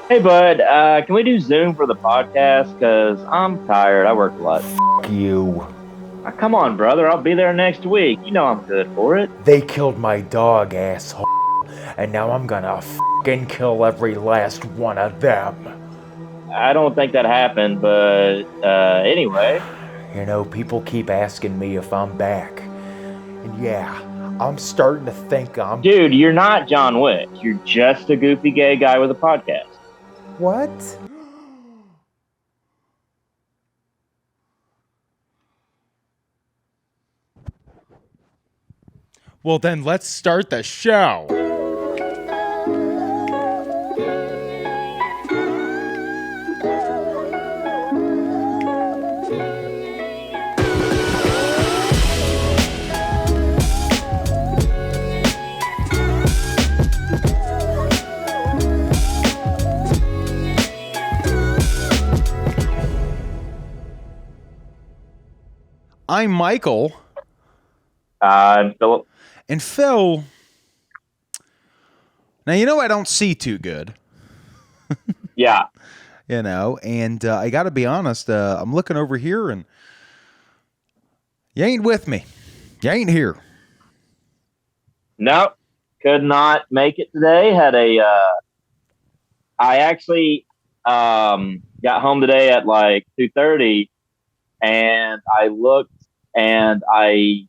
Hey, bud, can we do Zoom for the podcast? Because I'm tired. I work a lot. Fuck you. Come on, brother. I'll be there next week. You know I'm good for it. They killed my dog, asshole. And now I'm gonna fucking kill every last one of them. I don't think that happened, but anyway. You know, people keep asking me if I'm back. And yeah, I'm starting to think I'm... Dude, you're not John Wick. You're just a goofy gay guy with a podcast. What? Well, then let's start the show. I'm Michael. I'm Philip. And Phil, now you know I don't see too good. Yeah. You know, and I got to be honest, I'm looking over here and you ain't with me. You ain't here. Nope. Could not make it today. I actually got home today at like 2:30 and I looked and I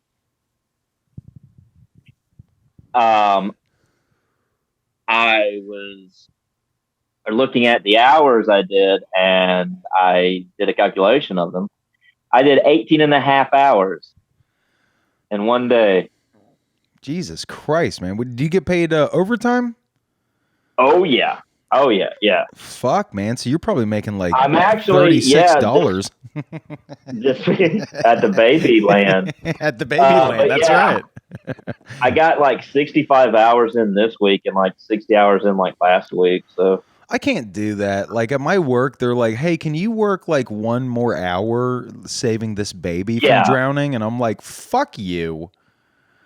was looking at the hours I did, and I did a calculation of them. I did 18 and a half hours in one day. Jesus Christ, man. Do you get paid overtime? Oh, yeah. Oh, yeah. Yeah. Fuck, man. So you're probably making like I'm actually, $36. Just at the baby land. At the baby land. That's right. I got like 65 hours in this week and like 60 hours in like last week. So I can't do that. Like at my work, they're like, hey, can you work like one more hour saving this baby from drowning? And I'm like, fuck you.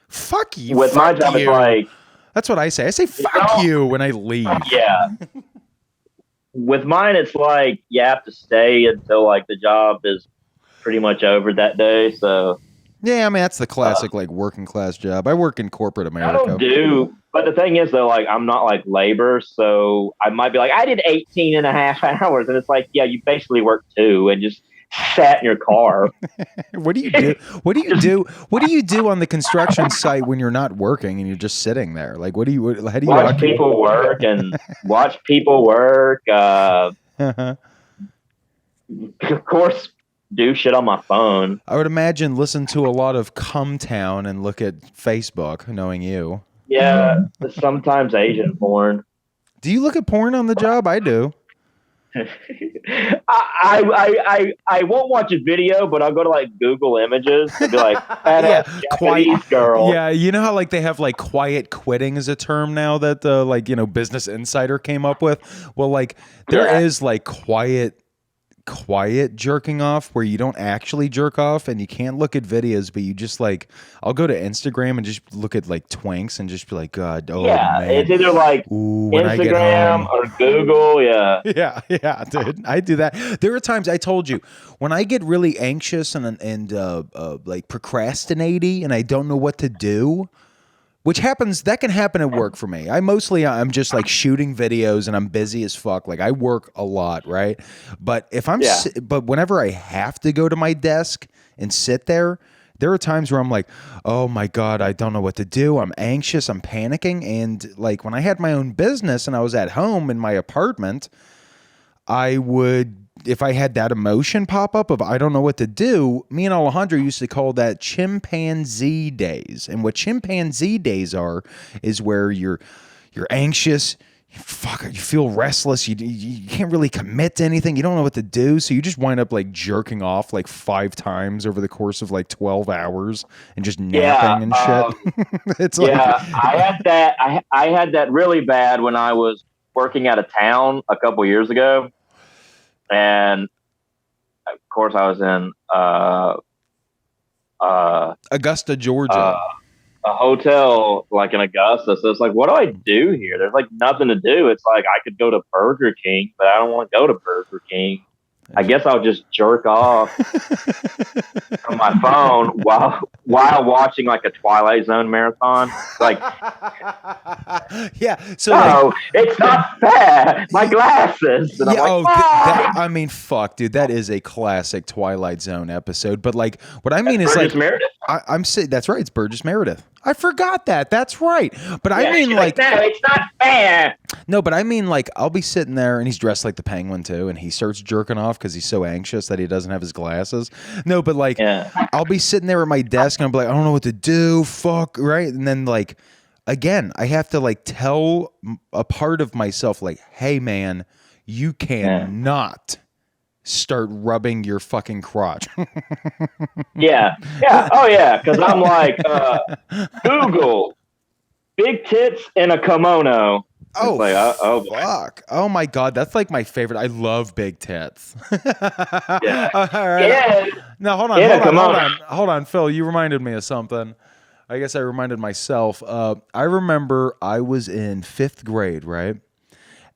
Fuck you. With my job, it's like... That's what I say. I say, fuck you when I leave. Yeah. With mine, it's like you have to stay until like the job is pretty much over that day. So... Yeah, I mean, that's the classic, like, working class job. I work in corporate America. I do. But the thing is, though, like, I'm not, like, labor, so I might be like, I did 18 and a half hours. And it's like, yeah, you basically worked 2 and just sat in your car. What do you do? What do you do? What do you do on the construction site when you're not working and you're just sitting there? Like, how do you watch people work and watch people work. Of course, do shit on my phone. I would imagine listen to a lot of Cumtown and look at Facebook, knowing you. Yeah, sometimes Asian porn. Do you look at porn on the job? I do. I won't watch a video, but I'll go to like Google Images and be like, Japanese girl. Yeah, you know how like they have like quiet quitting as a term now that like Business Insider came up with. Well, like there is like quiet jerking off where you don't actually jerk off and you can't look at videos, but you just like, I'll go to Instagram and just look at like twinks and just be like, God, man. It's either like Instagram or Google. Yeah, dude, I do that. There are times, I told you, when I get really anxious and like procrastinating and I don't know what to do. Which that can happen at work for me. I'm just like shooting videos and I'm busy as fuck. Like I work a lot, right? But but whenever I have to go to my desk and sit there are times where I'm like, oh my God, I don't know what to do. I'm anxious, I'm panicking. And like when I had my own business and I was at home in my apartment, I would, if I had that emotion pop up of I don't know what to do, me and Alejandro used to call that chimpanzee days. And what chimpanzee days are is where you're anxious, you feel restless, you can't really commit to anything, you don't know what to do, so you just wind up like jerking off like 5 times over the course of like 12 hours and just napping and shit. It's like I had that really bad when I was working out of town a couple years ago. And of course, I was in Augusta, Georgia. a hotel like in Augusta. So it's like, what do I do here? There's like nothing to do. It's like I could go to Burger King, but I don't want to go to Burger King. I guess I'll just jerk off on my phone while watching like a Twilight Zone marathon. Like, Yeah. So no, it's not fair. My glasses. And I'm like, I mean, fuck, dude, that is a classic Twilight Zone episode. But like, what I mean is Burgess like, Meredith. I'm saying that's right. It's Burgess Meredith. I forgot that. That's right. But I mean, she's like, no, it's not fair. no, but I mean, like, I'll be sitting there and he's dressed like the Penguin too, and he starts jerking off because he's so anxious that he doesn't have his glasses. No, but like, I'll be sitting there at my desk and I'll be like, I don't know what to do. Fuck, right? And then like, again, I have to like tell a part of myself, like, hey, man, you cannot start rubbing your fucking crotch. Yeah. Oh, yeah. Because I'm like, Google big tits in a kimono. Oh, like, fuck. Oh, my God. That's like my favorite. I love big tits. Yeah. All right. Yeah. Now, hold on. Phil, you reminded me of something. I guess I reminded myself. I remember I was in 5th grade, right?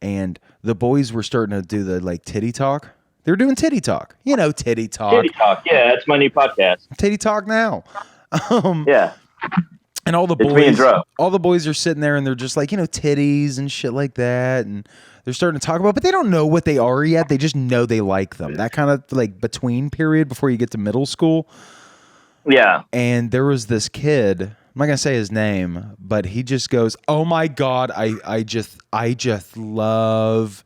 And the boys were starting to do the like titty talk. They were doing titty talk. You know, titty talk. Titty talk. Yeah, that's my new podcast. Titty talk now. Yeah. And all the boys are sitting there and they're just like, you know, titties and shit like that. And they're starting to talk about, but they don't know what they are yet. They just know they like them. That kind of like between period before you get to middle school. Yeah. And there was this kid, I'm not gonna say his name, but he just goes, "Oh my God, I just love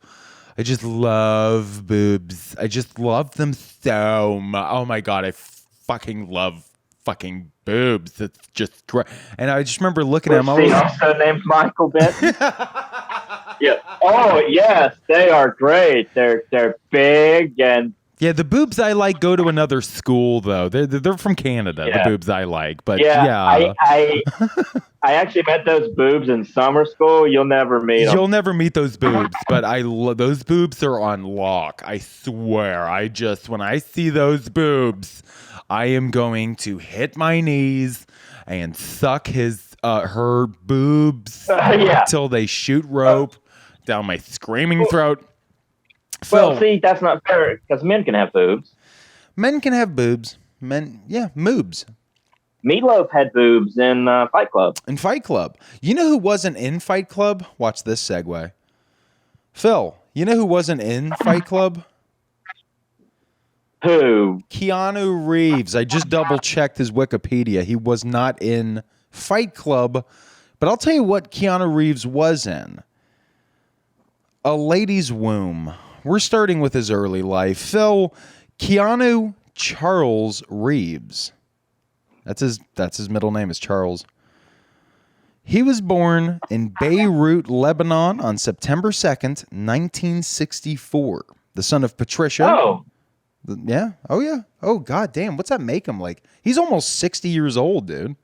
boobs. I just love them so much. Oh my God, I fucking love fucking boobs. It's just great." And I just remember looking at him. He also named Michael Benton. Yeah. Oh yes, they are great. They're big and. Yeah, the boobs I like go to another school though. They're from Canada. Yeah. The boobs I like, but I actually met those boobs in summer school. You'll never meet them. You'll never meet those boobs, but those boobs are on lock. I swear. When I see those boobs, I am going to hit my knees and suck her boobs till they shoot rope down my screaming throat. Well, see, that's not fair because men can have boobs. Men can have boobs. Moobs. Meatloaf had boobs in Fight Club. In Fight Club. You know who wasn't in Fight Club? Watch this segue. Phil, you know who wasn't in Fight Club? Who? Keanu Reeves. I just double-checked his Wikipedia. He was not in Fight Club, but I'll tell you what Keanu Reeves was in. A Lady's Womb. We're starting with his early life. Phil, Keanu Charles Reeves. That's his middle name is Charles. He was born in Beirut, Lebanon on September 2nd, 1964. The son of Patricia. Oh. Yeah. Oh, yeah. Oh, God damn. What's that make him like? He's almost 60 years old, dude.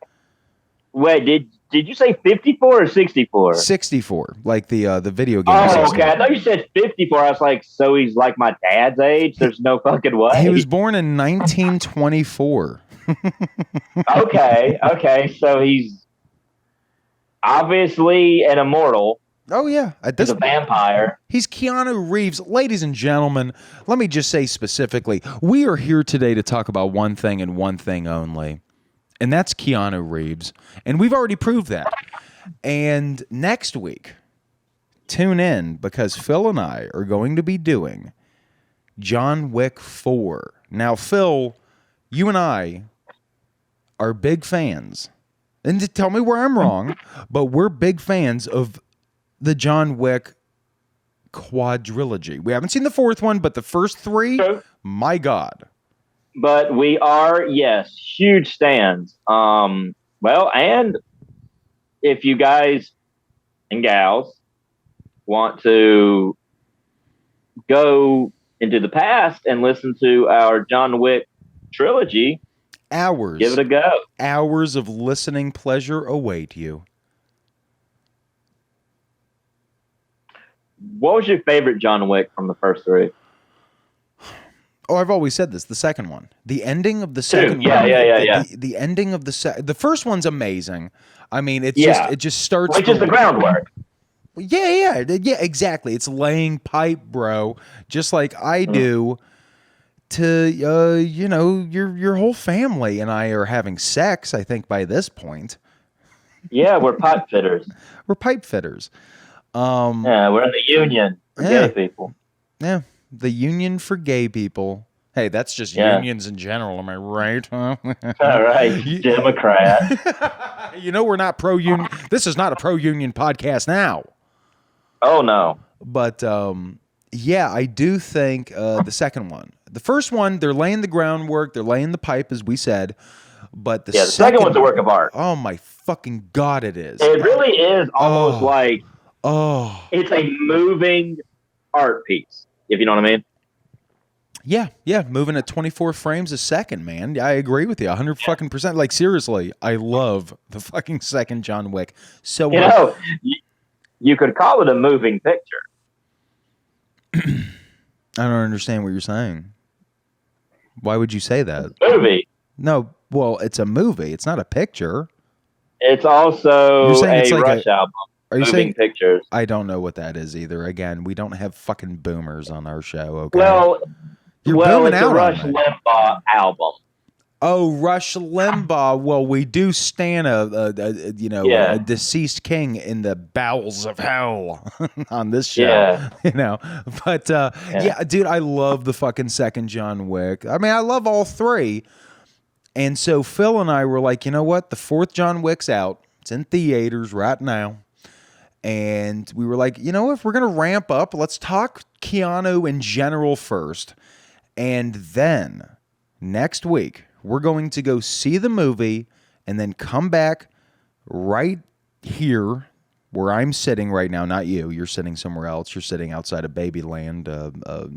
Wait, did you say 54 or 64? 64, like the video game. Oh, 64. okay. I thought you said 54. I was like, so he's like my dad's age? There's no fucking way. He was born in 1924. Okay. So he's obviously an immortal. Oh, yeah. He's a vampire. He's Keanu Reeves. Ladies and gentlemen, let me just say specifically, we are here today to talk about one thing and one thing only. And that's Keanu Reeves. And we've already proved that. And next week, tune in because Phil and I are going to be doing John Wick 4. Now, Phil, you and I are big fans. And to tell me where I'm wrong, but we're big fans of the John Wick quadrilogy. We haven't seen the fourth one, but the first three, my God. But we are, yes, huge stands. Well, and if you guys and gals want to go into the past and listen to our John Wick trilogy, give it a go. Hours of listening pleasure await you. What was your favorite John Wick from the first three? Oh, I've always said this. The second one, the ending of the second Yeah, one, yeah. the ending of the first one's amazing. I mean, it just starts. Which is the groundwork. Yeah, exactly. It's laying pipe, bro, just like I do to your whole family and I are having sex, I think by this point. Yeah, we're pipe fitters. We're pipe fitters. Yeah, we're in the union for gay people. Yeah, the union for gay people. Hey, that's just unions in general, am I right? Huh? All right, Democrat. We're not pro-union. This is not a pro-union podcast now. Oh, no. But, I do think the second one. The first one, they're laying the groundwork. They're laying the pipe, as we said. But the second one's a work of art. Oh, my fucking God, it is. It really is almost like it's a moving art piece, if you know what I mean. Yeah, moving at 24 frames a second, man. I agree with you, 100%. Like, seriously, I love the fucking second John Wick. So you could call it a moving picture. I don't understand what you're saying. Why would you say that? Movie. No, well, it's a movie. It's not a picture. It's also a Rush album. Are you saying pictures? I don't know what that is either. Again, we don't have fucking boomers on our show. Okay. You're booming it's out a Rush Limbaugh album. Oh, Rush Limbaugh. Well, we do stand a deceased king in the bowels of hell on this show. Yeah. But dude, I love the fucking second John Wick. I mean, I love all three. And so Phil and I were like, you know what? The fourth John Wick's out. It's in theaters right now. And we were like, if we're going to ramp up, let's talk Keanu in general first. And then next week, we're going to go see the movie and then come back right here where I'm sitting right now. Not you. You're sitting somewhere else. You're sitting outside of Babyland,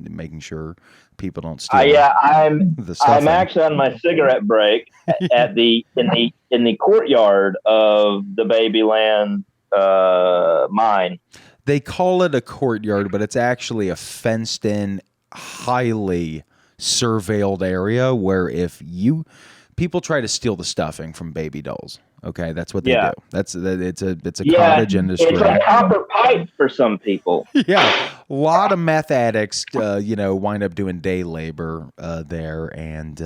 making sure people don't steal. I'm actually on my cigarette break in the courtyard of the Babyland mine. They call it a courtyard, but it's actually a fenced-in, highly surveilled area where people try to steal the stuffing from baby dolls. Okay, that's what they do. It's a cottage industry. It's like copper pipe for some people. Yeah, a lot of meth addicts, wind up doing day labor there, and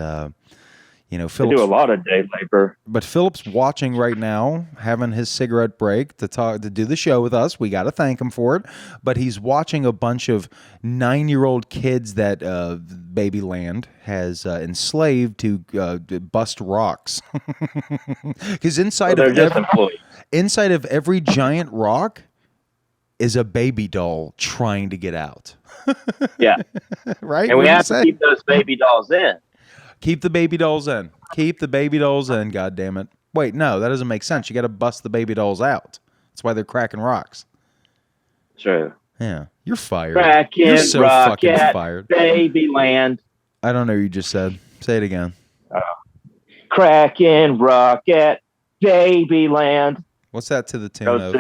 Phillips do a lot of day labor. But Philip's watching right now, having his cigarette break to do the show with us. We got to thank him for it. But he's watching a bunch of 9-year-old kids that Babyland has enslaved to bust rocks. Because inside of every giant rock is a baby doll trying to get out. Yeah, right. And we have to keep those baby dolls in. Keep the baby dolls in. Keep the baby dolls in, God damn it. Wait, no, that doesn't make sense. You got to bust the baby dolls out. That's why they're cracking rocks. True. Yeah. You're fired. You're so fucking fired. Babyland. I don't know what you just said. Say it again. Cracking rock at Babyland. What's that to the tune of?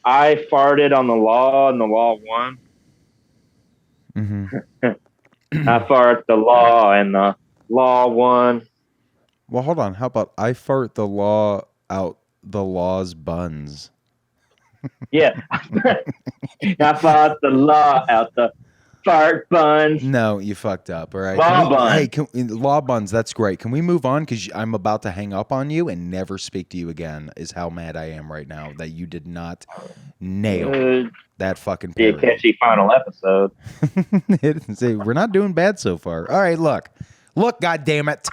I farted on the law and the law won. Mm-hmm. I fart the law and the law won. Well, hold on. How about I fart the law out the law's buns? Yeah. I fart the law out the fart buns. No, you fucked up. All right. Law buns. That's great. Can we move on? Because I'm about to hang up on you and never speak to you again is how mad I am right now that you did not nail that fucking be a catchy final episode. See, we're not doing bad so far. All right, look, God damn it.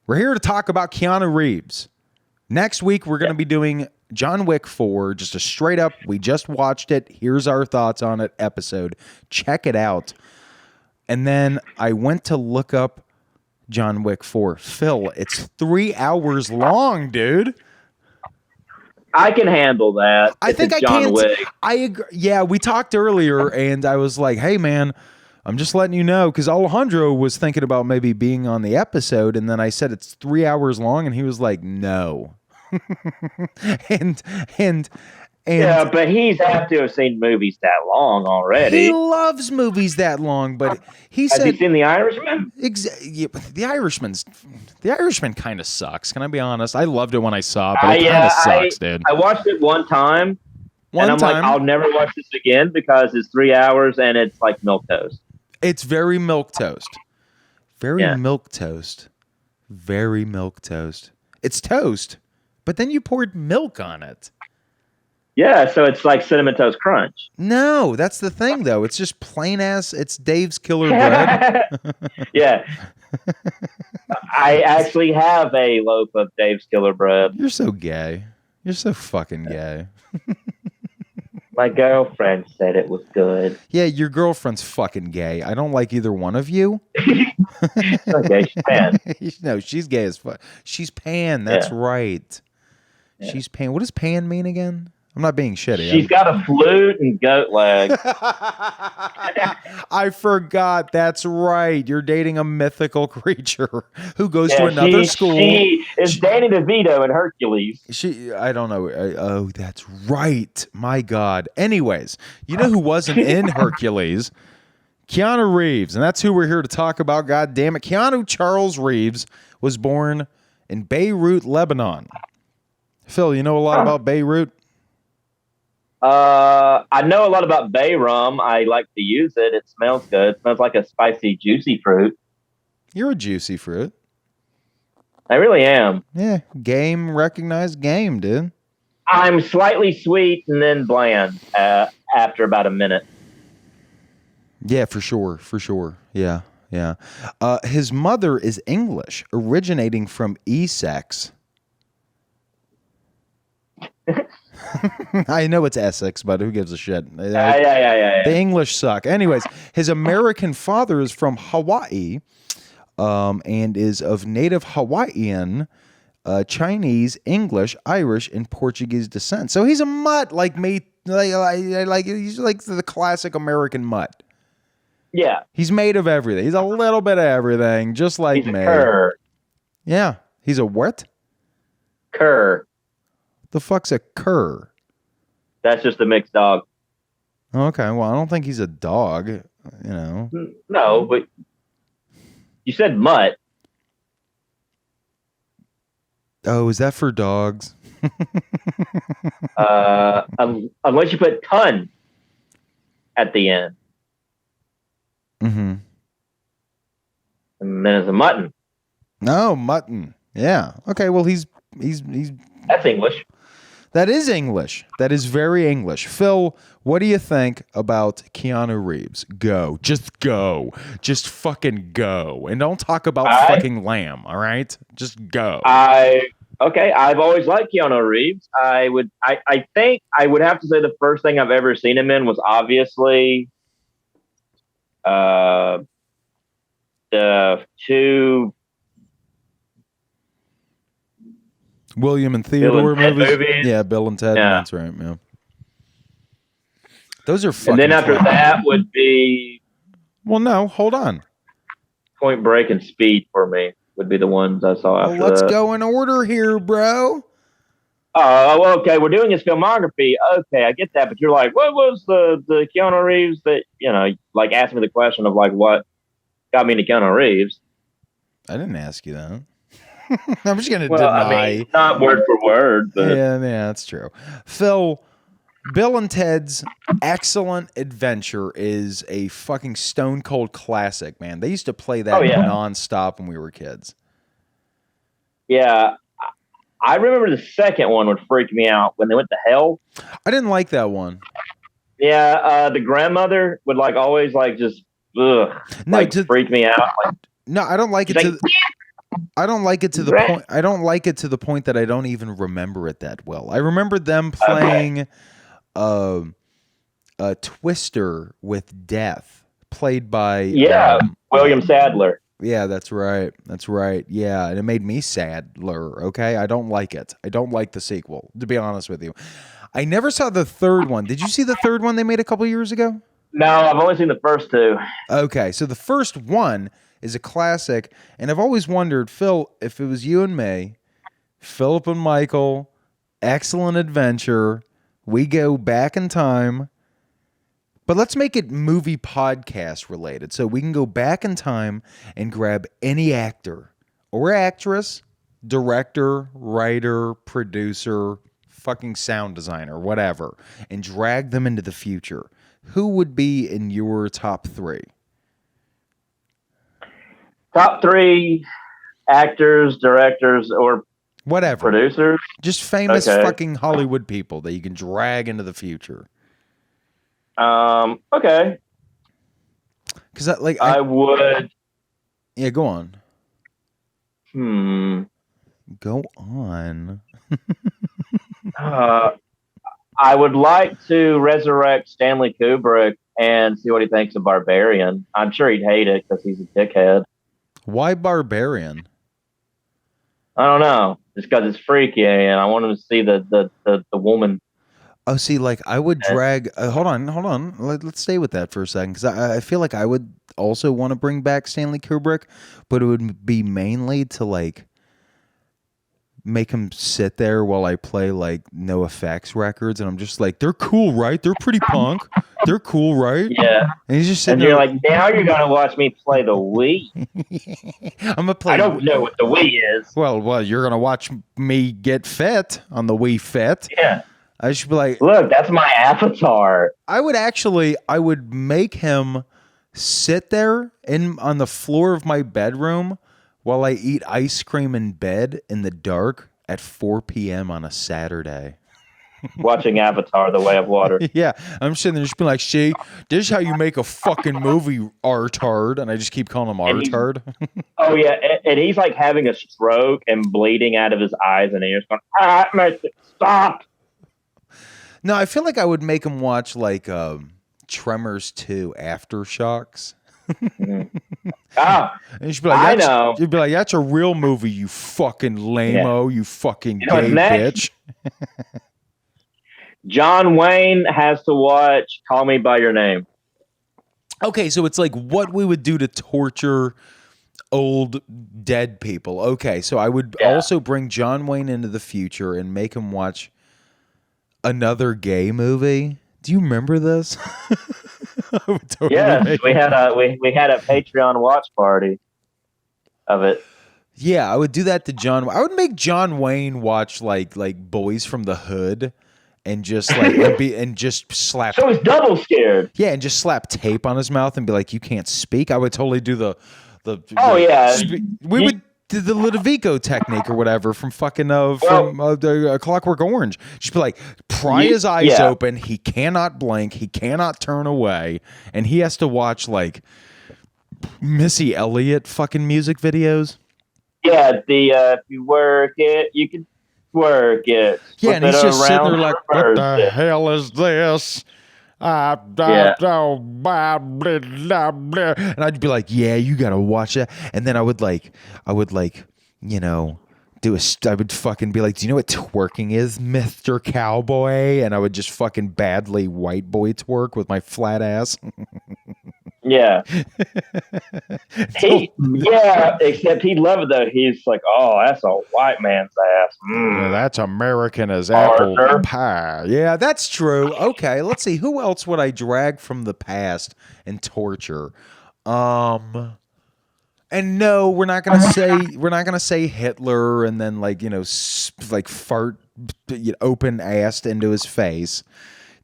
We're here to talk about Keanu Reeves. Next week, we're going to be doing John Wick 4, just a straight up, we just watched it, here's our thoughts on it episode. Check it out. And then I went to look up John Wick 4. Phil, it's 3 hours long, dude. I can handle that. I think I can. I agree. Yeah, we talked earlier, and I was like, "Hey, man, I'm just letting you know," because Alejandro was thinking about maybe being on the episode, and then I said it's 3 hours long, and he was like, "No," and And yeah, but he's have to have seen movies that long already. he loves movies that long, but he Has said he seen The Irishman? yeah, The Irishman kind of sucks. Can I be honest? I loved it when I saw it, but it kind of sucks, dude. I watched it one time, and I'm Like, I'll never watch this again because it's 3 hours and it's like milquetoast. It's very milquetoast. Very Yeah. milquetoast. Very milquetoast. It's toast, but then you poured milk on it. Yeah, so it's like Cinnamon Toast Crunch. No, that's the thing, though. It's just plain ass. It's Dave's Killer Bread. Yeah. I actually have a loaf of Dave's Killer Bread. You're so gay. You're so fucking gay. My girlfriend said it was good. Yeah, your girlfriend's fucking gay. I don't like either one of you. Okay, she's pan. No, she's gay as fuck. She's pan. That's right. Yeah. She's pan. What does pan mean again? I'm not being shitty. She's got a flute and goat legs. I forgot. That's right. You're dating a mythical creature who goes to another school. She is Danny DeVito in Hercules. I don't know. Oh, that's right. My God. Anyways, you know who wasn't in Hercules? Keanu Reeves. And that's who we're here to talk about. God damn it. Keanu Charles Reeves was born in Beirut, Lebanon. Phil, you know a lot about Beirut? I know a lot about bay rum. I like to use it. It smells good. It smells like a spicy, juicy fruit. You're a juicy fruit. I really am. Yeah, game recognized game, dude. I'm slightly sweet and then bland after about a minute. Yeah, for sure. Yeah. His mother is English, originating from Essex. I know it's Essex, but who gives a shit? Yeah. The English suck. Anyways, his American father is from Hawaii, and is of native Hawaiian, Chinese, English, Irish, and Portuguese descent. So he's a mutt like me. Like he's like the classic American mutt. Yeah. He's made of everything. He's a little bit of everything, just like He's me. a cur. Yeah. He's a what? Cur. The fuck's a cur? That's just a mixed dog. Okay, well, I don't think he's a dog, you know. No, but you said mutt. Oh, is that for dogs? Unless you put ton at the end. Mm-hmm. And then it's a mutton. No, mutton. Yeah. Okay, well, he's That's English. That is English. That is very English. Phil, what do you think about Keanu Reeves? Go. Just go. Just fucking go. And don't talk about fucking lamb, all right? Just go. Okay, I've always liked Keanu Reeves. I think I would have to say the first thing I've ever seen him in was obviously the two William and Theodore movies. Yeah, Bill and Ted. Yeah. That's right, man. Those are fucking. And then after that would be. Well, no, hold on. Point Break and Speed for me would be the ones I saw after Let's that. go in order here, bro. Oh, okay. We're doing his filmography. Okay, I get that. But you're like, what was the Keanu Reeves that, like ask me the question of like what got me into Keanu Reeves? I didn't ask you that. I'm just going to deny. I mean, not word for word. But. Yeah, that's true. Phil, Bill and Ted's Excellent Adventure is a fucking stone cold classic, man. They used to play that nonstop when we were kids. Yeah. I remember the second one would freak me out when they went to hell. I didn't like that one. Yeah, the grandmother would like always like just freak me out. Like, no, I don't like it. I don't like it to the point. I don't like it to the point that I don't even remember it that well. I remember them playing a Twister with Death, played by William Sadler. Yeah, that's right. That's right. Yeah, and it made me sadler. Okay, I don't like it. I don't like the sequel, to be honest with you. I never saw the third one. Did you see the third one they made a couple years ago? No, I've only seen the first two. Okay, so the first one is a classic, and I've always wondered, Phil, if it was you and me, Philip and Michael, Excellent Adventure, We go back in time, but let's make it movie podcast related. So we can go back in time and grab any actor or actress, director, writer, producer, fucking sound designer, whatever, and drag them into the future. Who would be in your top 3? Top 3 actors, directors, or Whatever. producers. Just famous Okay. fucking Hollywood people that you can drag into the future. Okay. Because I would. Yeah, go on. Go on. I would like to resurrect Stanley Kubrick and see what he thinks of Barbarian. I'm sure he'd hate it because he's a dickhead. Why Barbarian? I don't know. Just because it's freaky, and I want him to see the woman. Oh, see, I would drag. Hold on. Let's stay with that for a second, because I feel like I would also want to bring back Stanley Kubrick, but it would be mainly to make him sit there while I play no effects records, and I'm just they're cool, right? They're pretty punk. They're cool, right? Yeah. And he's just sitting and there. You're like, now you're gonna watch me play the Wii. I'm gonna play. I don't know what the Wii is. Well, you're gonna watch me get fit on the Wii Fit. Yeah. I should be like, look, that's my avatar. I would make him sit there on the floor of my bedroom while I eat ice cream in bed in the dark at 4 p.m. on a Saturday. Watching Avatar: The Way of Water. Yeah, I'm sitting there just being like, see, this is how you make a fucking movie, artard. And I just keep calling him artard. Oh, yeah. And he's having a stroke and bleeding out of his eyes and ears going, stop. No, I feel like I would make him watch Tremors 2 Aftershocks. Ah, and you should be like, I know. You'd be like, that's a real movie, you fucking lame-o, you fucking gay bitch. John Wayne has to watch Call Me By Your Name. Okay, so it's what we would do to torture old dead people. Okay, so I would also bring John Wayne into the future and make him watch another gay movie. Do you remember this? Yes, we had a Patreon watch party of it. Yeah, I would do that to John. I would make John Wayne watch like Boys from the Hood, and just and just slap. So he's double scared. Yeah, and just slap tape on his mouth and be like, "You can't speak." I would totally do the. We would do the Ludovico technique or whatever from fucking Clockwork Orange. Just be like, pry his eyes open. He cannot blink. He cannot turn away, and he has to watch Missy Elliott fucking music videos. Yeah, if you work it, you can work it. Yeah, and he's just sitting there like, what the hell is this? And I'd be like, yeah, you gotta watch that. And then I would I would fucking be like, do you know what twerking is, Mr. Cowboy? And I would just fucking badly white boy twerk with my flat ass. Yeah. Except he'd love it though. He's like, oh, that's a white man's ass. Yeah, that's American as apple pie. Yeah, that's true. Okay, let's see. Who else would I drag from the past and torture? And no, we're not gonna say Hitler and then fart open assed into his face.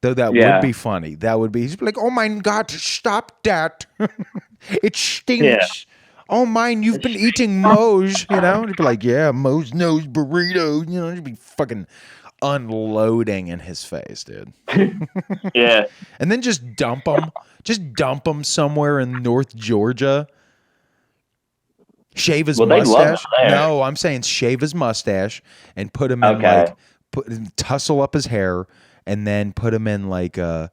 Though that would be funny. That would be. He'd be like, "Oh my God, stop that! It stinks. Yeah. Oh mine, you've been eating Moe's, And he'd be like, "Yeah, Moe's nose burrito." He'd be fucking unloading in his face, dude. Yeah. And then just dump him. Just dump him somewhere in North Georgia. Shave his mustache. No, I'm saying shave his mustache and put him in tussle up his hair. And then put him in an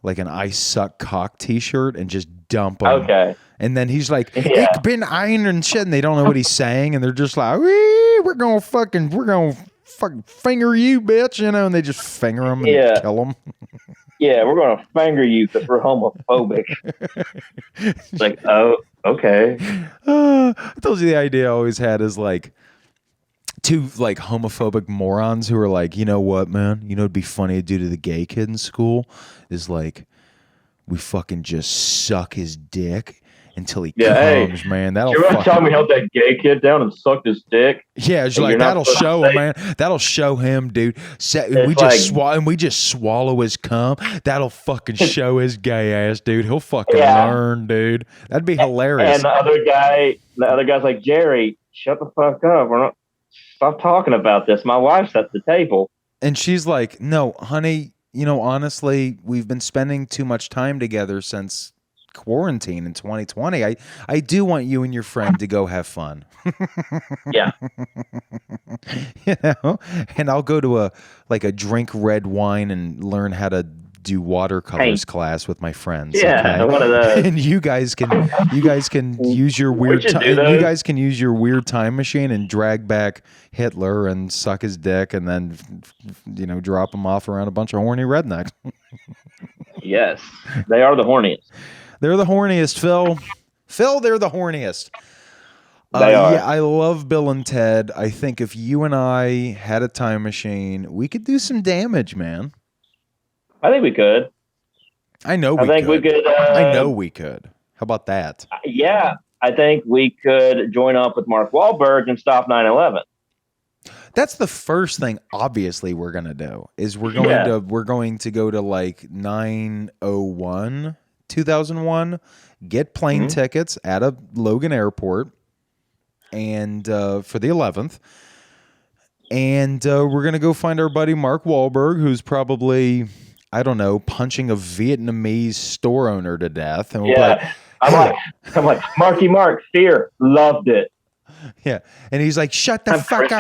I suck cock t-shirt and just dump him. Okay. And then he's like, Ich bin ein and shit, and they don't know what he's saying, and they're just like, we're gonna fucking finger you, bitch, and they just finger him and kill him. Yeah, we're gonna finger you because we're homophobic. It's like, oh, okay. I told you the idea I always had is two like homophobic morons who are like, you know what, man? You know what'd be funny to do to the gay kid in school is like we fucking just suck his dick until he comes, man. That'll you remember time we held that gay kid down and sucked his dick? Yeah, it's like that'll show him, man. That'll show him, dude. We just swallow his cum. That'll fucking show his gay ass, dude. He'll fucking learn, dude. That'd be hilarious. And the other guy's like, Jerry, shut the fuck up. Stop talking about this. My wife's at the table. And she's like, no, honey, honestly, we've been spending too much time together since quarantine in 2020. I do want you and your friend to go have fun. Yeah. And I'll go to a drink red wine and learn how to do watercolors class with my friends. Yeah, okay? one of those. And you guys can use your weird you guys can use your weird time machine and drag back Hitler and suck his dick and then drop him off around a bunch of horny rednecks. Yes, they are the horniest. They're the horniest, Phil. Phil, they're the horniest. They are. Yeah, I love Bill and Ted. I think if you and I had a time machine, we could do some damage, man. I think we could. I know we could. I know we could. How about that? Yeah, I think we could join up with Mark Wahlberg and stop 9/11. That's the first thing, obviously, we're gonna do. Is we're going to go to like 9/01, 2001, get plane tickets at a Logan Airport, and for the 11th, and we're gonna go find our buddy Mark Wahlberg, who's probably, I don't know, punching a Vietnamese store owner to death. And I'm like, Marky Mark, Fear, loved it. Yeah. And he's like, shut the fuck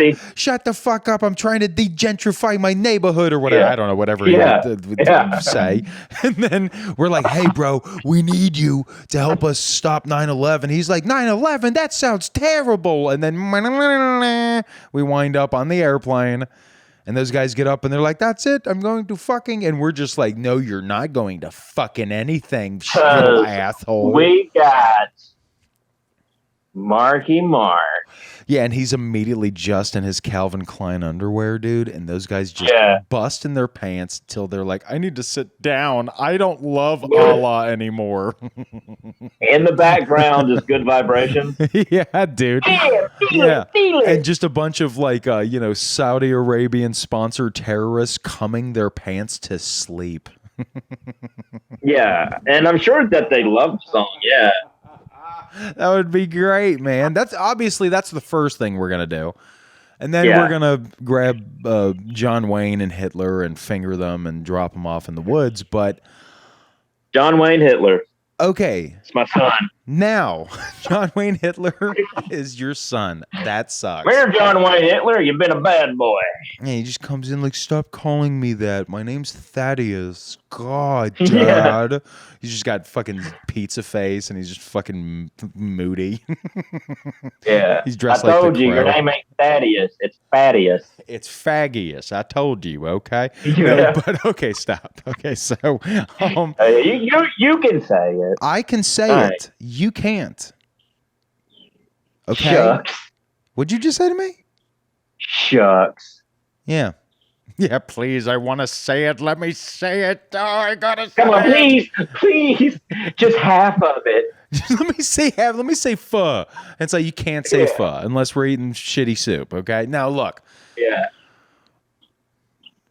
up. I'm trying to degentrify my neighborhood or whatever. Yeah. I don't know, whatever he would say. And then we're like, hey, bro, we need you to help us stop 9/11. He's like, 9/11? That sounds terrible. And then we wind up on the airplane. And those guys get up and they're like, that's it. I'm going to fucking. And we're just like, no, you're not going to fucking anything, little asshole. We got Marky Mark. Yeah, and he's immediately just in his Calvin Klein underwear, dude. And those guys just bust in their pants till they're like, I need to sit down. I don't love Allah anymore. In the background is Good Vibration. Yeah, dude. Feel it. And just a bunch of like, Saudi Arabian sponsored terrorists coming their pants to sleep. Yeah, and I'm sure that they love the song. Yeah. That would be great, man. That's the first thing we're gonna do, and then we're gonna grab John Wayne and Hitler and finger them and drop them off in the woods. But John Wayne Hitler. Okay, it's my son. Now, John Wayne Hitler is your son. That sucks. Where, John Wayne Hitler? You've been a bad boy. Yeah, he just comes in like, stop calling me that. My name's Thaddeus. God, Dad. Yeah. He's just got fucking pizza face and he's just fucking moody. Yeah. He's dressed I like told you, your name ain't Thaddeus. It's Thaddeus. It's Faggius. I told you, okay? Yeah. No, but okay, stop. Okay, so you can say it. I can say it. You can't. Okay. Shucks. What'd you just say to me? Shucks. Yeah. Yeah, please. I want to say it. Let me say it. Oh, I gotta say Come on, please. Just half of it. Let me say half. Let me say pho. And so you can't say pho unless we're eating shitty soup. Okay. Now look. Yeah.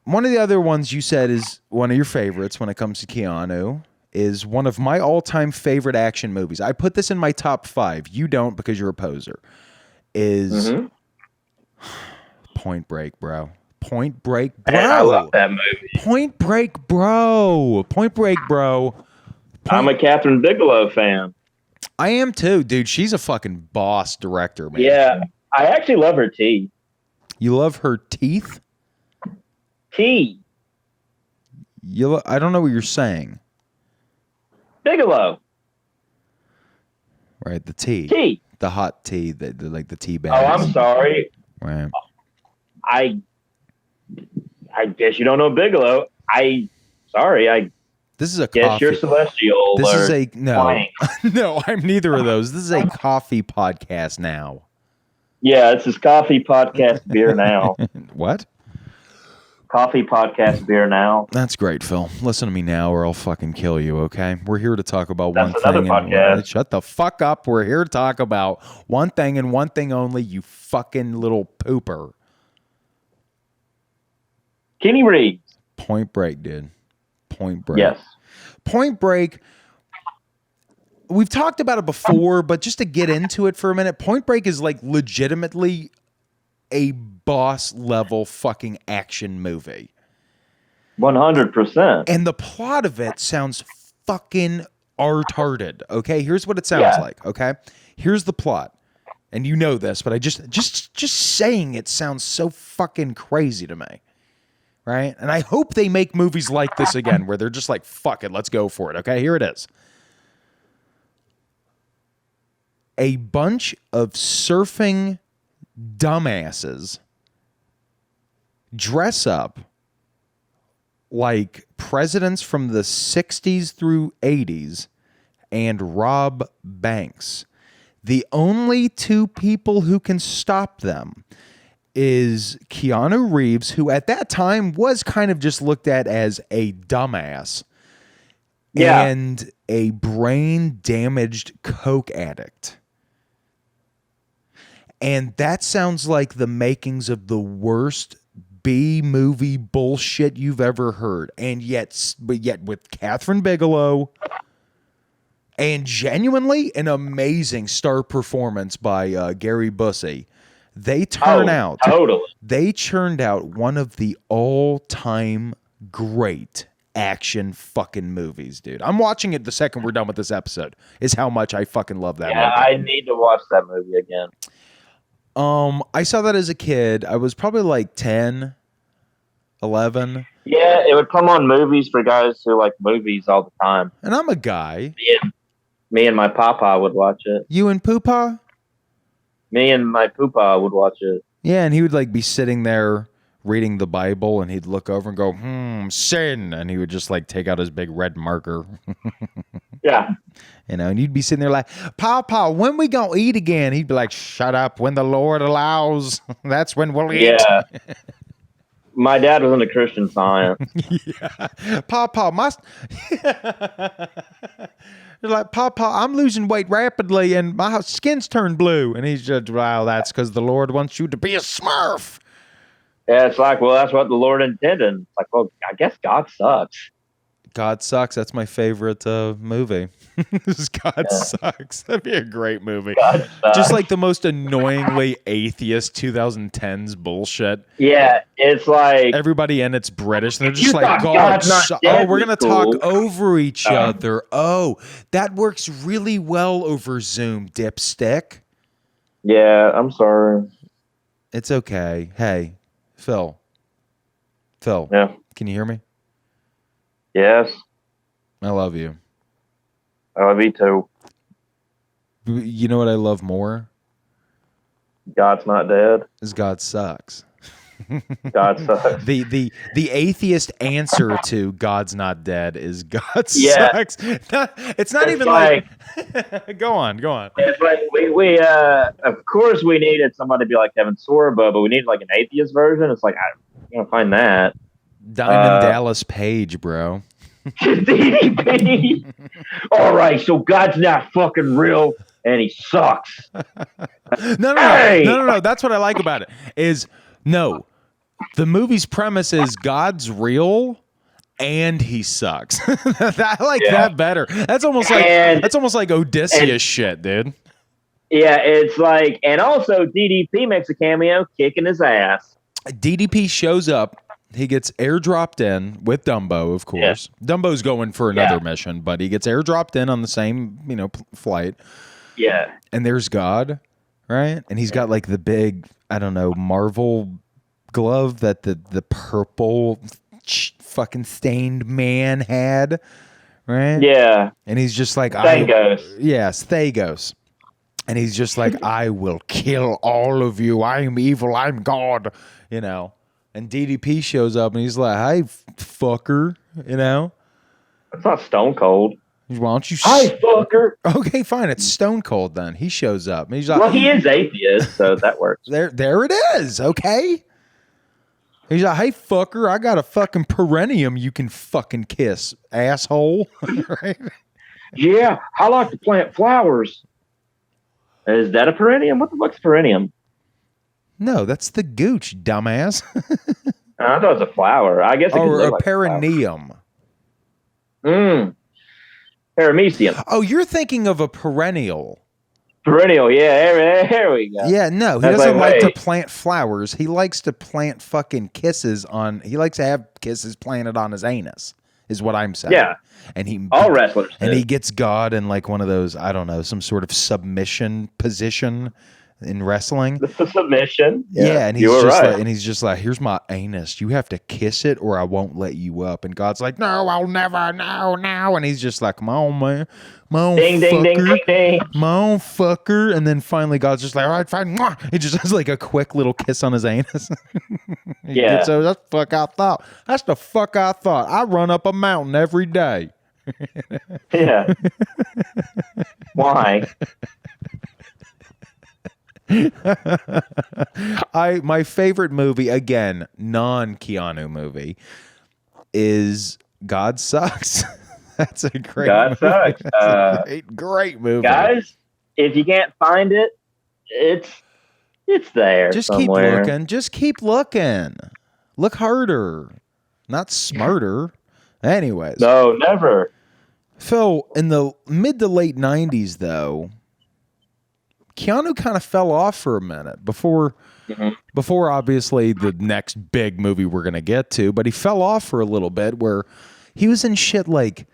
One of the other ones you said is one of your favorites when it comes to Keanu. Is one of my all-time favorite action movies. I put this in my top 5. You don't because you're a poser. Is Point Break, bro. Point Break, bro. Man, I love that movie. Point Break, bro. Point Break, bro. I'm a Catherine Bigelow fan. I am too, dude. She's a fucking boss director, man. Yeah, I actually love her teeth. You love her teeth? Teeth. I don't know what you're saying. Bigelow. Right, the tea. Tea. The hot tea, like the tea bags. Oh, I'm sorry. Right. I guess you don't know Bigelow. This is a guess coffee. You're celestial. This is a no. Flying. No, I'm neither of those. This is a coffee podcast now. Yeah, this is Coffee Podcast Beer Now. What? Coffee Podcast Beer Now. That's great, Phil. Listen to me now or I'll fucking kill you, okay? We're here to talk about That's one another thing. podcast. Shut the fuck up. We're here to talk about one thing and one thing only, you fucking little pooper. Kenny Reeves. Point Break, dude. Point Break. Yes. Point Break. We've talked about it before, but just to get into it for a minute, Point Break is like legitimately a boss level fucking action movie. 100%. And the plot of it sounds fucking retarded. Okay, here's what it sounds like. Okay, here's the plot, and you know this, but I just saying it sounds so fucking crazy to me, right? And I hope they make movies like this again, where they're just like, "Fuck it, let's go for it." Okay, here it is. A bunch of surfing dumbasses dress up like presidents from the 60s through 80s and rob banks. The only two people who can stop them is Keanu Reeves, who at that time was kind of just looked at as a dumbass, and a brain-damaged coke addict. And that sounds like the makings of the worst B-movie bullshit you've ever heard. And yet with Catherine Bigelow and genuinely an amazing star performance by Gary Busey, they churned out one of the all-time great action fucking movies, dude. I'm watching it the second we're done with this episode, is how much I fucking love that movie. I need to watch that movie again. I saw that as a kid. I was probably like 10, 11. Yeah, it would come on movies for guys who like movies all the time. And I'm a guy. Me and my papa would watch it. You and Poopa? Me and my poopa would watch it. Yeah, and he would like be sitting there reading the Bible, and he'd look over and go, sin. And he would just like take out his big red marker. Yeah. You know, and you'd be sitting there like, Papa, when we gonna eat again? He'd be like, shut up, when the Lord allows. That's when we'll eat. Yeah. My dad was into Christian Science. Yeah. Papa, You're like, Papa, I'm losing weight rapidly and my skin's turned blue. And he's just, wow, that's because the Lord wants you to be a Smurf. Yeah, it's like, well, that's what the Lord intended. It's like, well, I guess God sucks. God Sucks. That's my favorite movie. God Sucks. That'd be a great movie. Just like the most annoyingly atheist 2010s bullshit. Yeah, it's like everybody in it's British. And they're just like, God sucks. Oh, we're going to talk over each other. Oh, that works really well over Zoom, dipstick. Yeah, I'm sorry. It's okay. Hey, Phil. Yeah. Can you hear me? Yes. I love you. I love you too. You know what I love more? God's not dead. Is God Sucks. God sucks. The atheist answer to God's not dead is God sucks. It's not even like go on. It's like we of course we needed somebody to be like Kevin Sorbo, but we needed like an atheist version. It's like I can't find that. Diamond Dallas Page, bro. DDP. All right, so God's not fucking real and he sucks. No. That's what I like about it. No, the movie's premise is God's real and he sucks. I like that better. That's almost like Odysseus shit, dude. Yeah, it's like, and also DDP makes a cameo kicking his ass. DDP shows up. He gets airdropped in with Dumbo, of course. Yeah. Dumbo's going for another mission, but he gets airdropped in on the same, flight. Yeah. And there's God, right? And he's got like the big, I don't know, Marvel glove that the purple fucking stained man had, right? Yeah. And he's just like, Thagos. Yes, Thagos. And he's just like, I will kill all of you. I am evil. I'm God, And DDP shows up and he's like, hey, fucker, That's not Stone Cold. Why don't you? Hi, fucker. Okay, fine. It's Stone Cold then. He shows up. He's like, Well, he is atheist, so that works. there it is. Okay. He's like, hey, fucker, I got a fucking perennium you can fucking kiss, asshole. Right? Yeah, I like to plant flowers. Is that a perennium? What the fuck's a perennium? No, that's the gooch, dumbass. I thought it was a flower. I guess it could Or look a like perineum. Paramecium. Oh, you're thinking of a perennial. Perennial, yeah, there we go. Yeah, no, he That's doesn't like, like to wait. plant flowers. He likes to plant fucking kisses on. He likes to have kisses planted on his anus. Is what I'm saying. Yeah. And All wrestlers and do. he gets God in like one of those, I don't know, some sort of submission position in wrestling. The submission. Yeah, and you were right. he's just like, here's my anus. You have to kiss it or I won't let you up. And God's like, no, I'll never, no. And he's just like, come on, man. Come on, Ding, ding, ding, ding, ding. come on, fucker. And then finally God's just like, all right, fine. Mwah. He just has like a quick little kiss on his anus. Yeah. So that's the fuck I thought. That's the fuck I thought. I run up a mountain every day. Yeah. Why? My favorite movie, again, non-Keanu movie, is God Sucks. That's a great God movie. Sucks. That's a great movie. Guys, if you can't find it, it's there just somewhere. keep looking. Just keep looking. Look harder, not smarter. Anyways. No, never. Phil, in the mid to late 90s, though, Keanu kind of fell off for a minute before obviously the next big movie we're going to get to, but he fell off for a little bit where he was in shit like,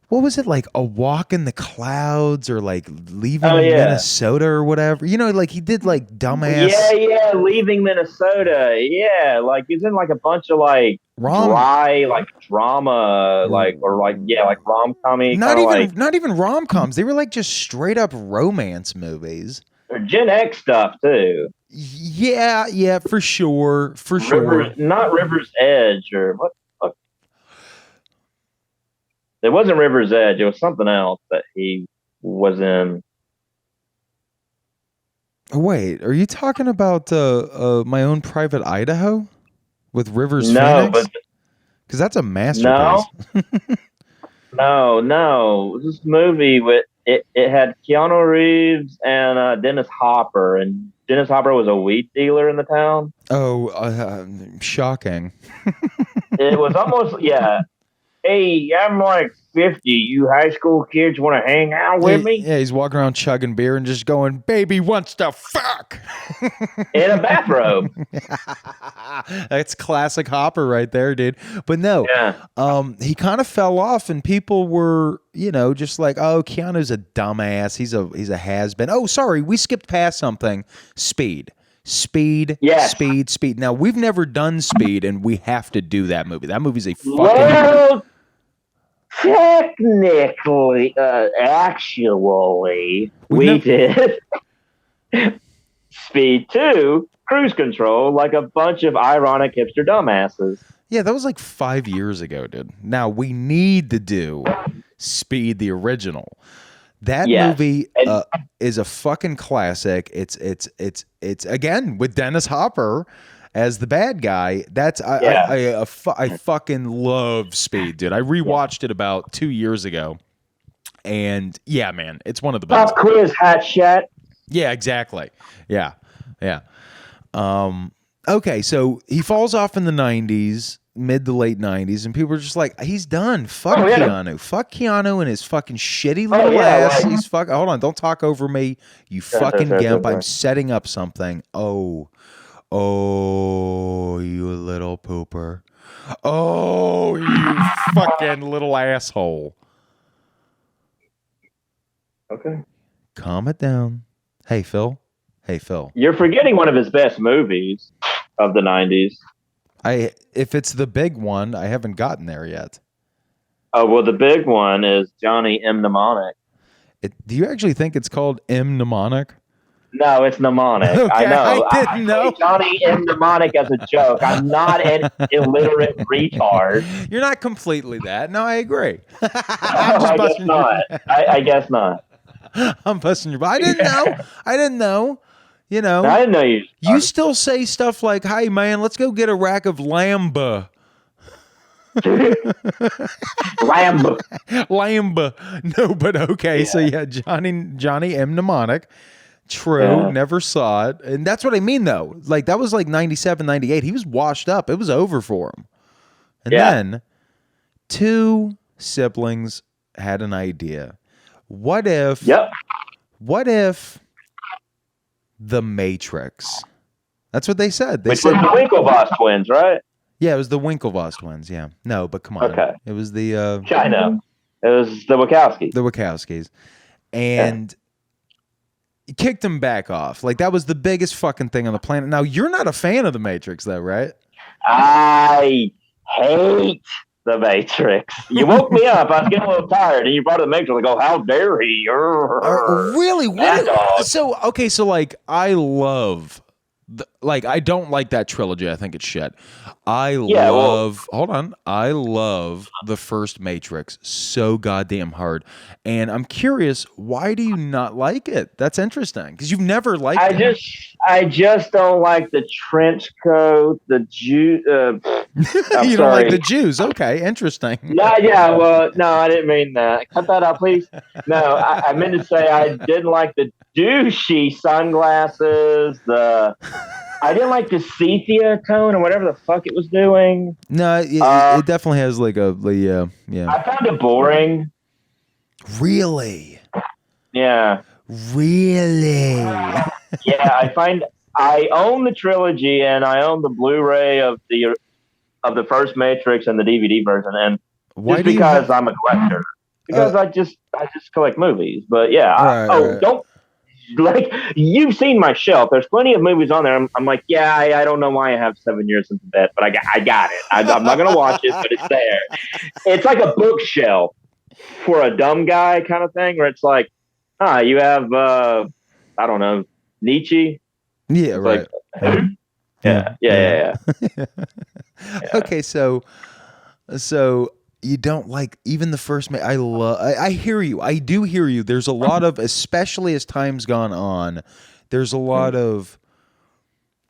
what was it, like A Walk in the Clouds or like Leaving Minnesota or whatever? You know, like he did like dumbass. Yeah, Leaving Minnesota. Yeah, like he's in like a bunch of like dry like drama, like rom-commy. Not even rom-coms. They were like just straight up romance movies. Or Gen X stuff too. Yeah, for sure. Not River's Edge or what? It wasn't River's Edge. It was something else that he was in. Wait, are you talking about My Own Private Idaho with Rivers No, Phoenix? Because that's a masterpiece. No. This movie with it had Keanu Reeves and Dennis Hopper, and Dennis Hopper was a weed dealer in the town. Oh, shocking. It was almost Hey, I'm like 50. You high school kids want to hang out with me? Yeah, he's walking around chugging beer and just going, baby wants to fuck. In a bathrobe. That's classic Hopper right there, dude. But no, he kind of fell off and people were, just like, oh, Keanu's a dumbass. He's a has-been. Oh, sorry, we skipped past something. Speed. Yes. Speed. Now, we've never done Speed, and we have to do that movie. That movie's a fucking... Well, technically, actually, we did Speed 2, Cruise Control, like a bunch of ironic hipster dumbasses. Yeah, that was like 5 years ago, dude. Now, we need to do Speed, the original. That movie is a fucking classic. It's again with Dennis Hopper as the bad guy. That's I fucking love Speed, dude. I rewatched it about 2 years ago, and yeah, man, it's one of the best. Pop quiz, hot shot. Yeah, exactly. Yeah. Okay, so he falls off in the 90s. Mid to late 90s, and people are just like, he's done. Fuck Keanu. Fuck Keanu and his fucking shitty little ass. He's fucking. Hold on, don't talk over me, you fucking gimp. I'm setting up something. Oh, you little pooper. Oh, you fucking little asshole. Okay. Calm it down. Hey, Phil. You're forgetting one of his best movies of the 90s. If it's the big one, I haven't gotten there yet. Oh, well, the big one is Johnny M. Mnemonic. Do you actually think it's called M. Mnemonic? No, it's mnemonic. Okay, I know. I didn't know. Johnny M. Mnemonic as a joke. I'm not an illiterate retard. You're not completely that. No, I agree. I guess not. I guess not. I'm busting your. I didn't know. I didn't know. You know. I didn't know you. You still say stuff like, "Hey, man, let's go get a rack of lamba." Lamba. No, but okay. Yeah. So yeah, Johnny M. Mnemonic. True. Yeah. Never saw it. And that's what I mean, though. Like, that was like 97, 98. He was washed up. It was over for him. And then 2 siblings had an idea. What if The Matrix? That's what they said. They said the Winklevoss twins, right? Yeah, it was the Winklevoss twins. Yeah. No, but come on. Okay. It was the I know. It was the Wachowskis. The Wachowskis. And kicked him back off. Like, that was the biggest fucking thing on the planet. Now, you're not a fan of The Matrix, though, right? I hate The Matrix. You woke me up. I was getting a little tired, and you brought up The Matrix. Like, oh, how dare he? Really? What? So, okay, so, like, I love... I don't like that trilogy. I think it's shit. I love the first Matrix so goddamn hard. And I'm curious, why do you not like it? That's interesting because you've never liked it. I just don't like the trench coat, the Jew. You don't like the Jews? Okay, interesting. No, I didn't mean that. Cut that out, please. No, I meant to say I didn't like the douchey sunglasses. I didn't like the sepia tone or whatever the fuck it was doing. No, it definitely has like a I found it boring. Really? Yeah. Really? Yeah, I own the trilogy and I own the Blu-ray of the first Matrix and the DVD version, and because I'm a collector. Because I just collect movies. But yeah, don't. Like, you've seen my shelf. There's plenty of movies on there. I'm like, I don't know why I have 7 years since that, but I got it. I'm not going to watch it, but it's there. It's like a bookshelf for a dumb guy kind of thing, where it's like, you have, I don't know, Nietzsche. Yeah, it's right. Like, yeah. Okay, so you don't like even the first. I hear you. I do hear you. There's a lot of, especially as time's gone on, there's a lot of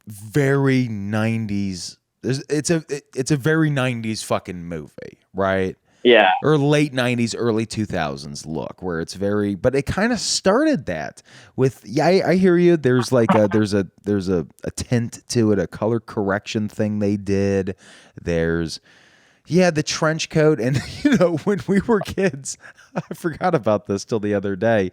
very 90s. It's a very 90s fucking movie, right? Yeah. Or late 90s, early 2000s look, where it's very, but it kind of started that with, I hear you. There's like there's a tint to it, a color correction thing they did. There's the trench coat. And, when we were kids, I forgot about this till the other day.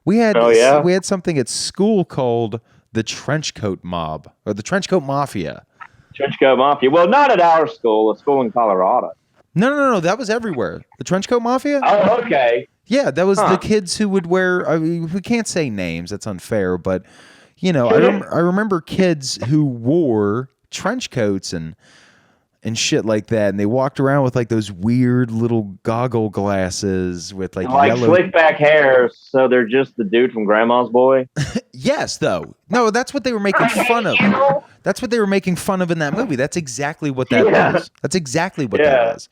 We had something at school called the Trench Coat Mob or the Trench Coat Mafia. Trench Coat Mafia. Well, not at our school, a school in Colorado. No. That was everywhere. The Trench Coat Mafia? Oh, okay. Yeah, that was the kids who would wear, we can't say names. That's unfair. But, I remember kids who wore trench coats and shit like that, and they walked around with like those weird little goggle glasses with like yellow slick back hair, so they're just the dude from Grandma's Boy. Yes, though. No, that's what they were making fun of. That's what they were making fun of in that movie. That's exactly what that was. That's exactly what that was.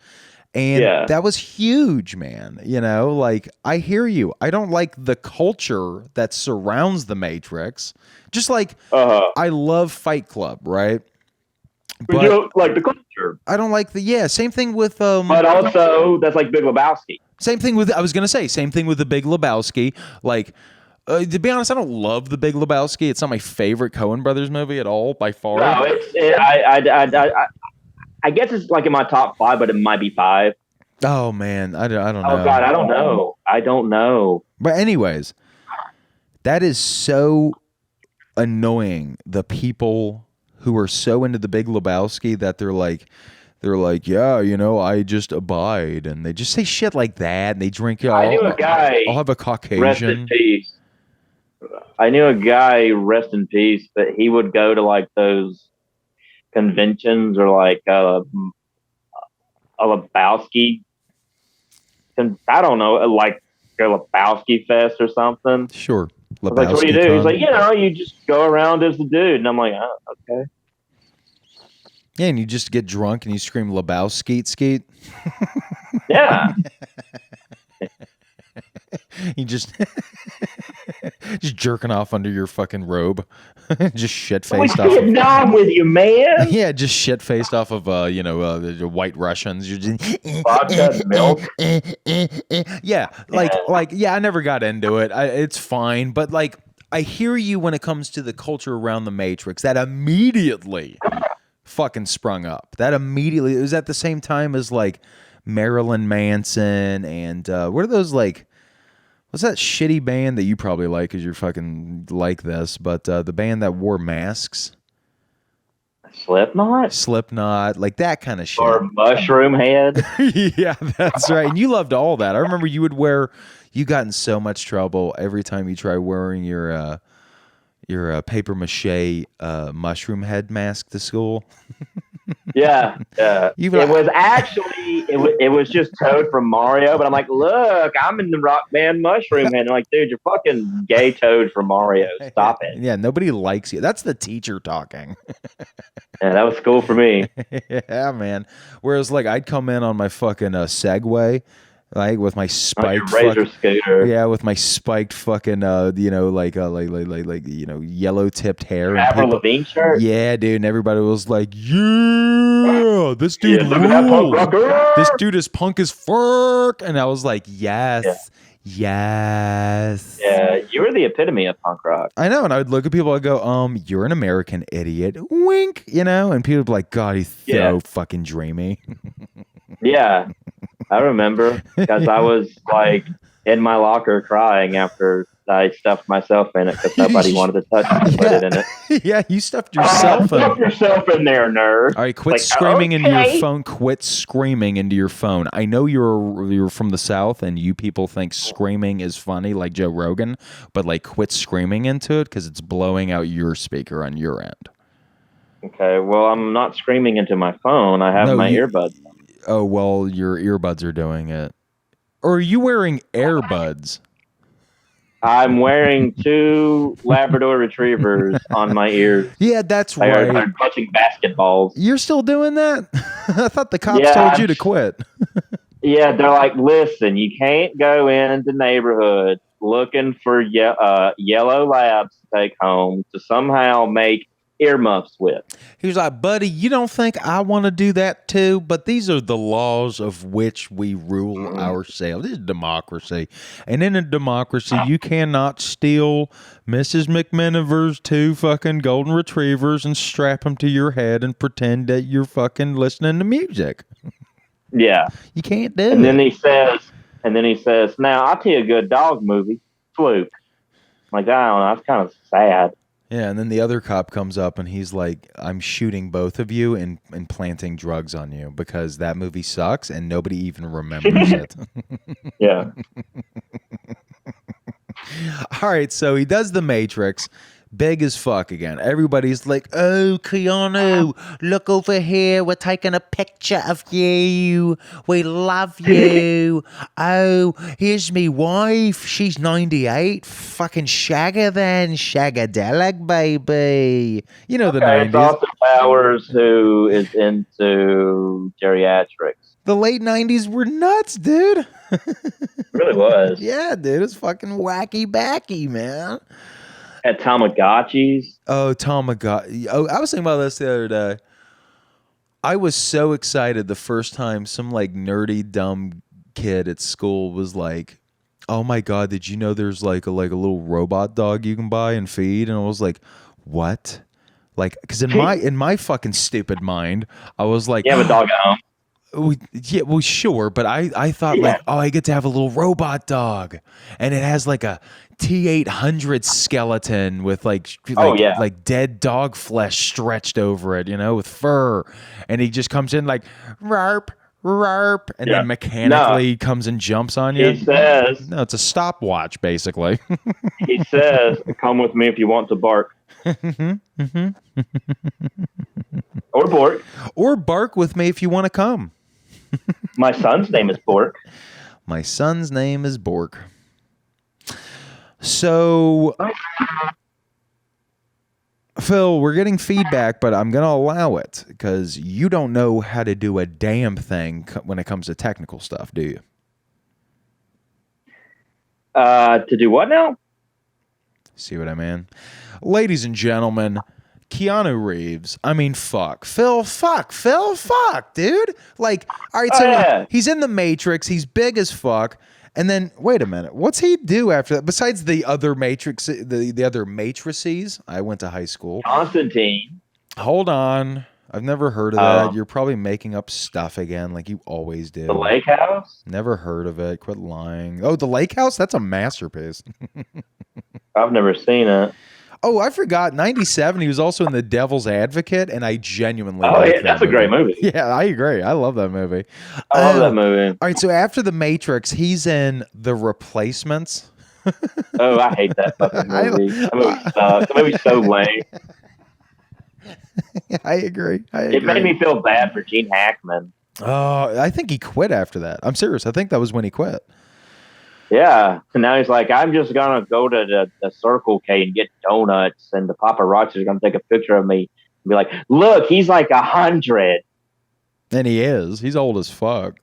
And that was huge, man. Like, I hear you. I don't like the culture that surrounds the Matrix. Just like I love Fight Club, right? But you don't like the culture. I don't like same thing with but also that's like Big Lebowski. Same thing with the Big Lebowski. Like, to be honest, I don't love the Big Lebowski. It's not my favorite Coen Brothers movie at all by far. No, I guess it's like in my top 5, but it might be 5. Oh man, I don't know. Oh God, I don't know. But anyways, that is so annoying. The people who are so into the Big Lebowski that they're like, I just abide, and they just say shit like that, and they drink. I knew a guy. I'll have a Caucasian. Rest in peace. I knew a guy. Rest in peace. But he would go to like those conventions or like a Lebowski. I don't know, like a Lebowski Fest or something. Sure. I was like, what do you Lebowski do? He's con. like, you just go around as the dude. And I'm like, oh, okay. Yeah, and you just get drunk and you scream Lebowski skeet. Yeah. You just jerking off under your fucking robe. Just shit faced off. Vietnam with you, man. Yeah, just shit faced off of the white Russians. You're just Vodka, milk. yeah, I never got into it. It's fine, but like I hear you when it comes to the culture around the Matrix. That immediately fucking sprung up. It was at the same time as like Marilyn Manson and what are those like? What's that shitty band that you probably like because you're fucking like this? But the band that wore masks. Slipknot, like that kind of shit. Or Mushroom Head. Yeah, that's right. And you loved all that. I remember you got in so much trouble every time you try wearing your paper mache mushroom head mask to school. Yeah. It was actually it was just Toad from Mario, but I'm like, look, I'm in the rock band Mushroom Head. And I'm like, dude, you're fucking gay Toad from Mario. Stop it. Yeah, nobody likes you. That's the teacher talking. Yeah, that was cool for me. Yeah, man. Whereas like I'd come in on my fucking Segway. Like with my spiked Razor scooter. Yeah, with my spiked fucking yellow tipped hair. Avril Lavigne shirt. Yeah, dude, and everybody was like, "Yeah, this dude look at that punk rules. rocker. This dude is punk as fuck." And I was like, "Yes, yes." Yeah, you were the epitome of punk rock. I know, and I would look at people and go, you're an American idiot." Wink, and people would be like, "God, he's so fucking dreamy." Yeah. I remember because I was like in my locker crying after I stuffed myself in it because nobody wanted to touch me and put it in it. Yeah, you stuffed yourself in. Stuff yourself in there, nerd. All right, quit screaming into your phone. Quit screaming into your phone. I know you're from the South and you people think screaming is funny like Joe Rogan, but like quit screaming into it because it's blowing out your speaker on your end. Okay, well, I'm not screaming into my phone. I have my earbuds. Oh, well, your earbuds are doing it. Or are you wearing earbuds? I'm wearing 2 Labrador retrievers on my ears. Yeah, that's right. They're clutching basketballs. You're still doing that? I thought the cops told you to quit. Yeah, they're like, listen, you can't go into neighborhoods looking for yellow labs to take home to somehow make earmuffs with. He was like, buddy, you don't think I want to do that too? But these are the laws of which we rule ourselves. This is democracy. And in a democracy, you cannot steal Mrs. McMiniver's 2 fucking golden retrievers and strap them to your head and pretend that you're fucking listening to music. Yeah. You can't do it. And then he says, now I'll tell you a good dog movie, Fluke. I'm like, I don't know, that's kind of sad. Yeah, and then the other cop comes up and he's like, I'm shooting both of you and planting drugs on you because that movie sucks and nobody even remembers it. Yeah. All right, so he does The Matrix. Big as fuck again. Everybody's like, oh, Keanu, look over here. We're taking a picture of you. We love you. Oh, here's me wife. She's 98. Fucking shagger then. Shagadelic, baby. You know the 90s. It's Austin Powers who is into geriatrics. The late 90s were nuts, dude. It really was. Yeah, dude. It's fucking wacky backy, man. At Tamagotchis. Oh, Tamagotchi. Oh, I was thinking about this the other day. I was so excited the first time some like nerdy dumb kid at school was like, "Oh my god, did you know there's like a little robot dog you can buy and feed?" And I was like, "What?" Like, because in my fucking stupid mind, I was like, "You have a dog at home." Yeah, well, sure, but I thought like, oh, I get to have a little robot dog, and it has like a T-800 skeleton with like dead dog flesh stretched over it, with fur, and he just comes in like rarp, rarp, and then mechanically comes and jumps on you. He says, "No, it's a stopwatch, basically." He says, "Come with me if you want to bark." Or Bork. Or bark with me if you want to come. My son's name is Bork. My son's name is Bork. So, Phil, we're getting feedback, but I'm going to allow it because you don't know how to do a damn thing when it comes to technical stuff, do you? To do what now? See what I mean? Ladies and gentlemen, Keanu Reeves. I mean, fuck. Phil, fuck, dude. Like, all right, so he's in the Matrix. He's big as fuck. And then, wait a minute. What's he do after that? Besides the other Matrix, the other Matrices, I went to high school. Constantine. Hold on. I've never heard of that. You're probably making up stuff again, like you always do. The Lake House? Never heard of it. Quit lying. Oh, the Lake House? That's a masterpiece. I've never seen it. Oh, I forgot. 97. He was also in The Devil's Advocate, and I genuinely like that that's movie. A great movie. Yeah, I agree. I love that movie. I love that movie. All right, so after The Matrix, he's in The Replacements. Oh, I hate that fucking movie. That movie sucks. That movie's so lame. I agree. It made me feel bad for Gene Hackman. Oh, I think he quit after that. I'm serious. I think that was when he quit. Yeah, and now he's like, I'm just gonna go to the Circle K and get donuts, and the paparazzi are gonna take a picture of me and be like, "Look, he's like 100." And he is. He's old as fuck.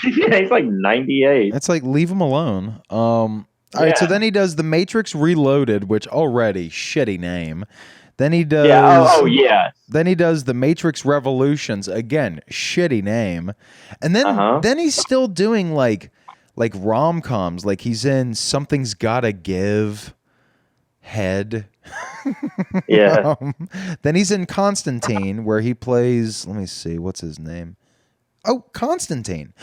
Yeah, he's like 98. It's like leave him alone. All right, so then he does The Matrix Reloaded, which already shitty name. Then he does. Yeah. Yeah. Then he does The Matrix Revolutions again, shitty name, and then he's still doing like rom-coms, like he's in Something's Gotta Give, Head. Yeah. Then he's in Constantine, where he plays, let me see, what's his name? Oh, Constantine.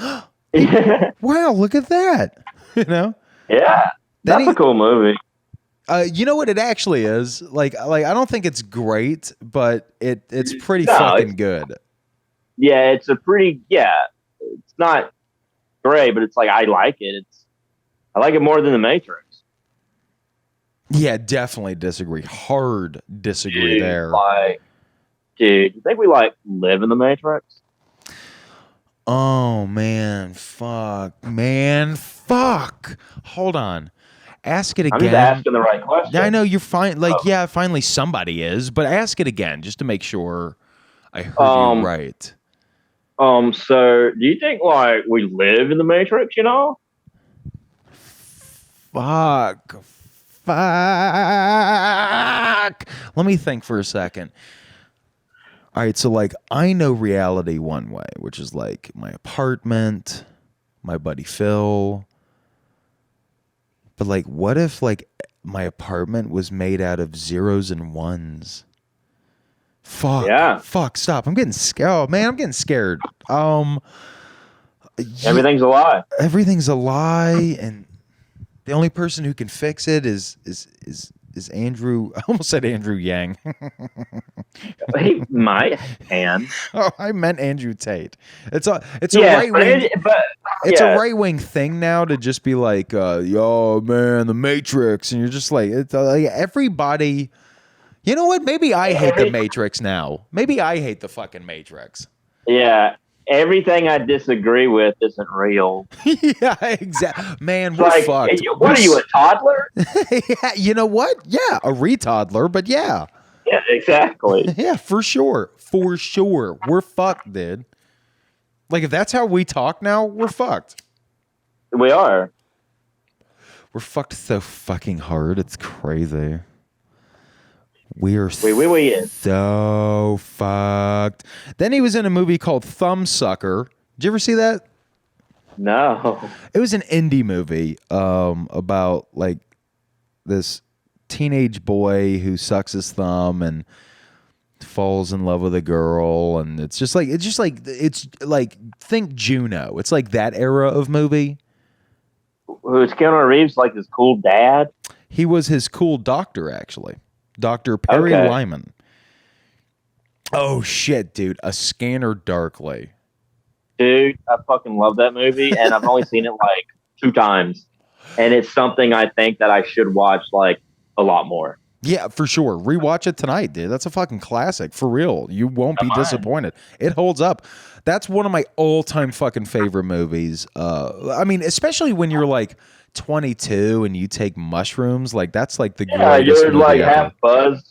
Wow, look at that. You know? Yeah. That's a cool movie. You know what it actually is? Like I don't think it's great, but it's pretty fucking good. Yeah, it's it's not great, but it's like I like it. I like it more than The Matrix. Yeah, definitely disagree. Hard disagree there. Dude, you think we live in The Matrix? Oh man, fuck. Hold on. Ask it again. I'm just asking the right question. I know you're fine. Yeah, finally somebody is, but ask it again just to make sure I heard you right. So do you think we live in The Matrix, you know? Fuck. Let me think for a second. All right, so I know reality one way, which is my apartment, my buddy Phil. But what if my apartment was made out of zeros and ones? Fuck. Yeah. Fuck, stop. I'm getting scared. Oh, man, I'm getting scared. Everything's a lie. Everything's a lie, and the only person who can fix it is Andrew. I almost said Andrew Yang. He might can. Oh, I meant Andrew Tate. It's a right wing. It's a right wing thing now to just be like, yo, man, the Matrix, and you're just it's everybody. You know what? Maybe I hate the Matrix now. Maybe I hate the fucking Matrix. Yeah. Everything I disagree with isn't real. Yeah, exactly. Man, we're fucked. What are you, a toddler? Yeah, you know what? Yeah, a retodler, but yeah. Yeah, exactly. Yeah, for sure. For sure. We're fucked, dude. If that's how we talk now, we're fucked. We are. We're fucked so fucking hard. It's crazy. We're so fucked. Then he was in a movie called Thumbsucker. Did you ever see that? No. It was an indie movie about this teenage boy who sucks his thumb and falls in love with a girl, and it's like think Juno. It's like that era of movie. Was Keanu Reeves his cool dad? He was his cool doctor, actually. Dr. Perry Lyman. Oh, shit, dude. A Scanner Darkly. Dude, I fucking love that movie, and I've only seen it 2 times. And it's something I think that I should watch a lot more. Yeah, for sure. Rewatch it tonight, dude. That's a fucking classic. For real. You won't be disappointed. It holds up. That's one of my all-time fucking favorite movies. I mean, especially when you're like 22 and you take mushrooms. Like, that's like the greatest you're movie like ever. half buzzed.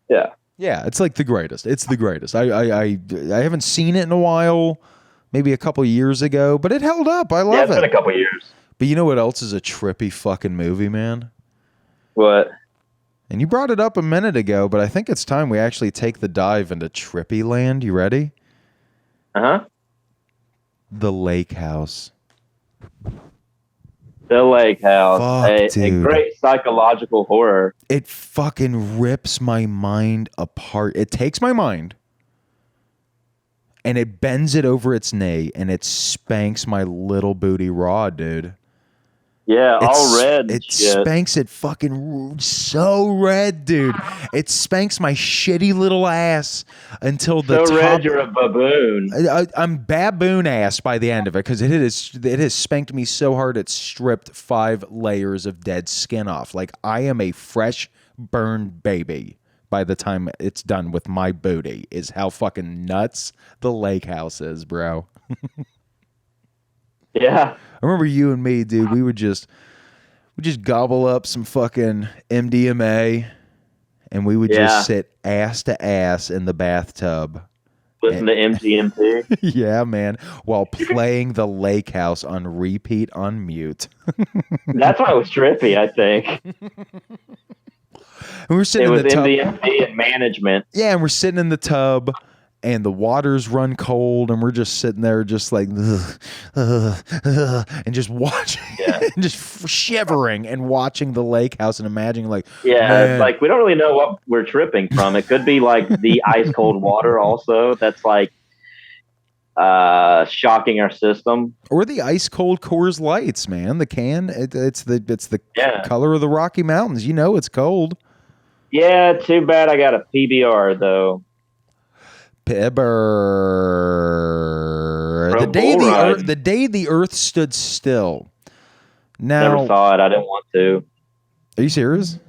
Yeah. Yeah, it's like the greatest. It's the greatest. I haven't seen it in a while, maybe a couple years ago, but it held up. I love it's it. been a couple years. But you know what else is a trippy fucking movie, man? What? And you brought it up a minute ago, but I think it's time we actually take the dive into trippy land. You ready? Uh-huh. The Lake House. The Lake House. Fuck, a dude. great psychological horror. It fucking rips my mind apart. It takes my mind and it bends it over its knee and it spanks my little booty raw, dude. Yeah, all red. It shit. spanks it fucking so red, dude. It spanks my shitty little ass until the so top. red, you're a baboon. I'm baboon ass by the end of it because it has spanked me so hard it stripped 5 layers of dead skin off. Like I am a fresh burned baby by the time it's done with my booty. Is how fucking nuts the Lake House is, bro. Yeah. I remember you and me, dude. We just gobble up some fucking MDMA, and we would just sit ass to ass in the bathtub. Listen to MGMT. Yeah, man, while playing the Lake House on repeat on mute. That's why it was trippy, I think. And we're sitting It was in the tub. MGMT and management. Yeah, and we're sitting in the tub. And the waters run cold, and we're just sitting there, just like, and just watching, and just shivering, and watching the Lake House, and imagining, like, man. Like we don't really know what we're tripping from. It could be like the ice cold water, also. That's like shocking our system, or the ice cold Coors Lights, man. The can, it's the color of the Rocky Mountains. You know, it's cold. Yeah, too bad I got a PBR though. Pibber. The day the Earth stood still. Now, never saw it. I didn't want to. Are you serious?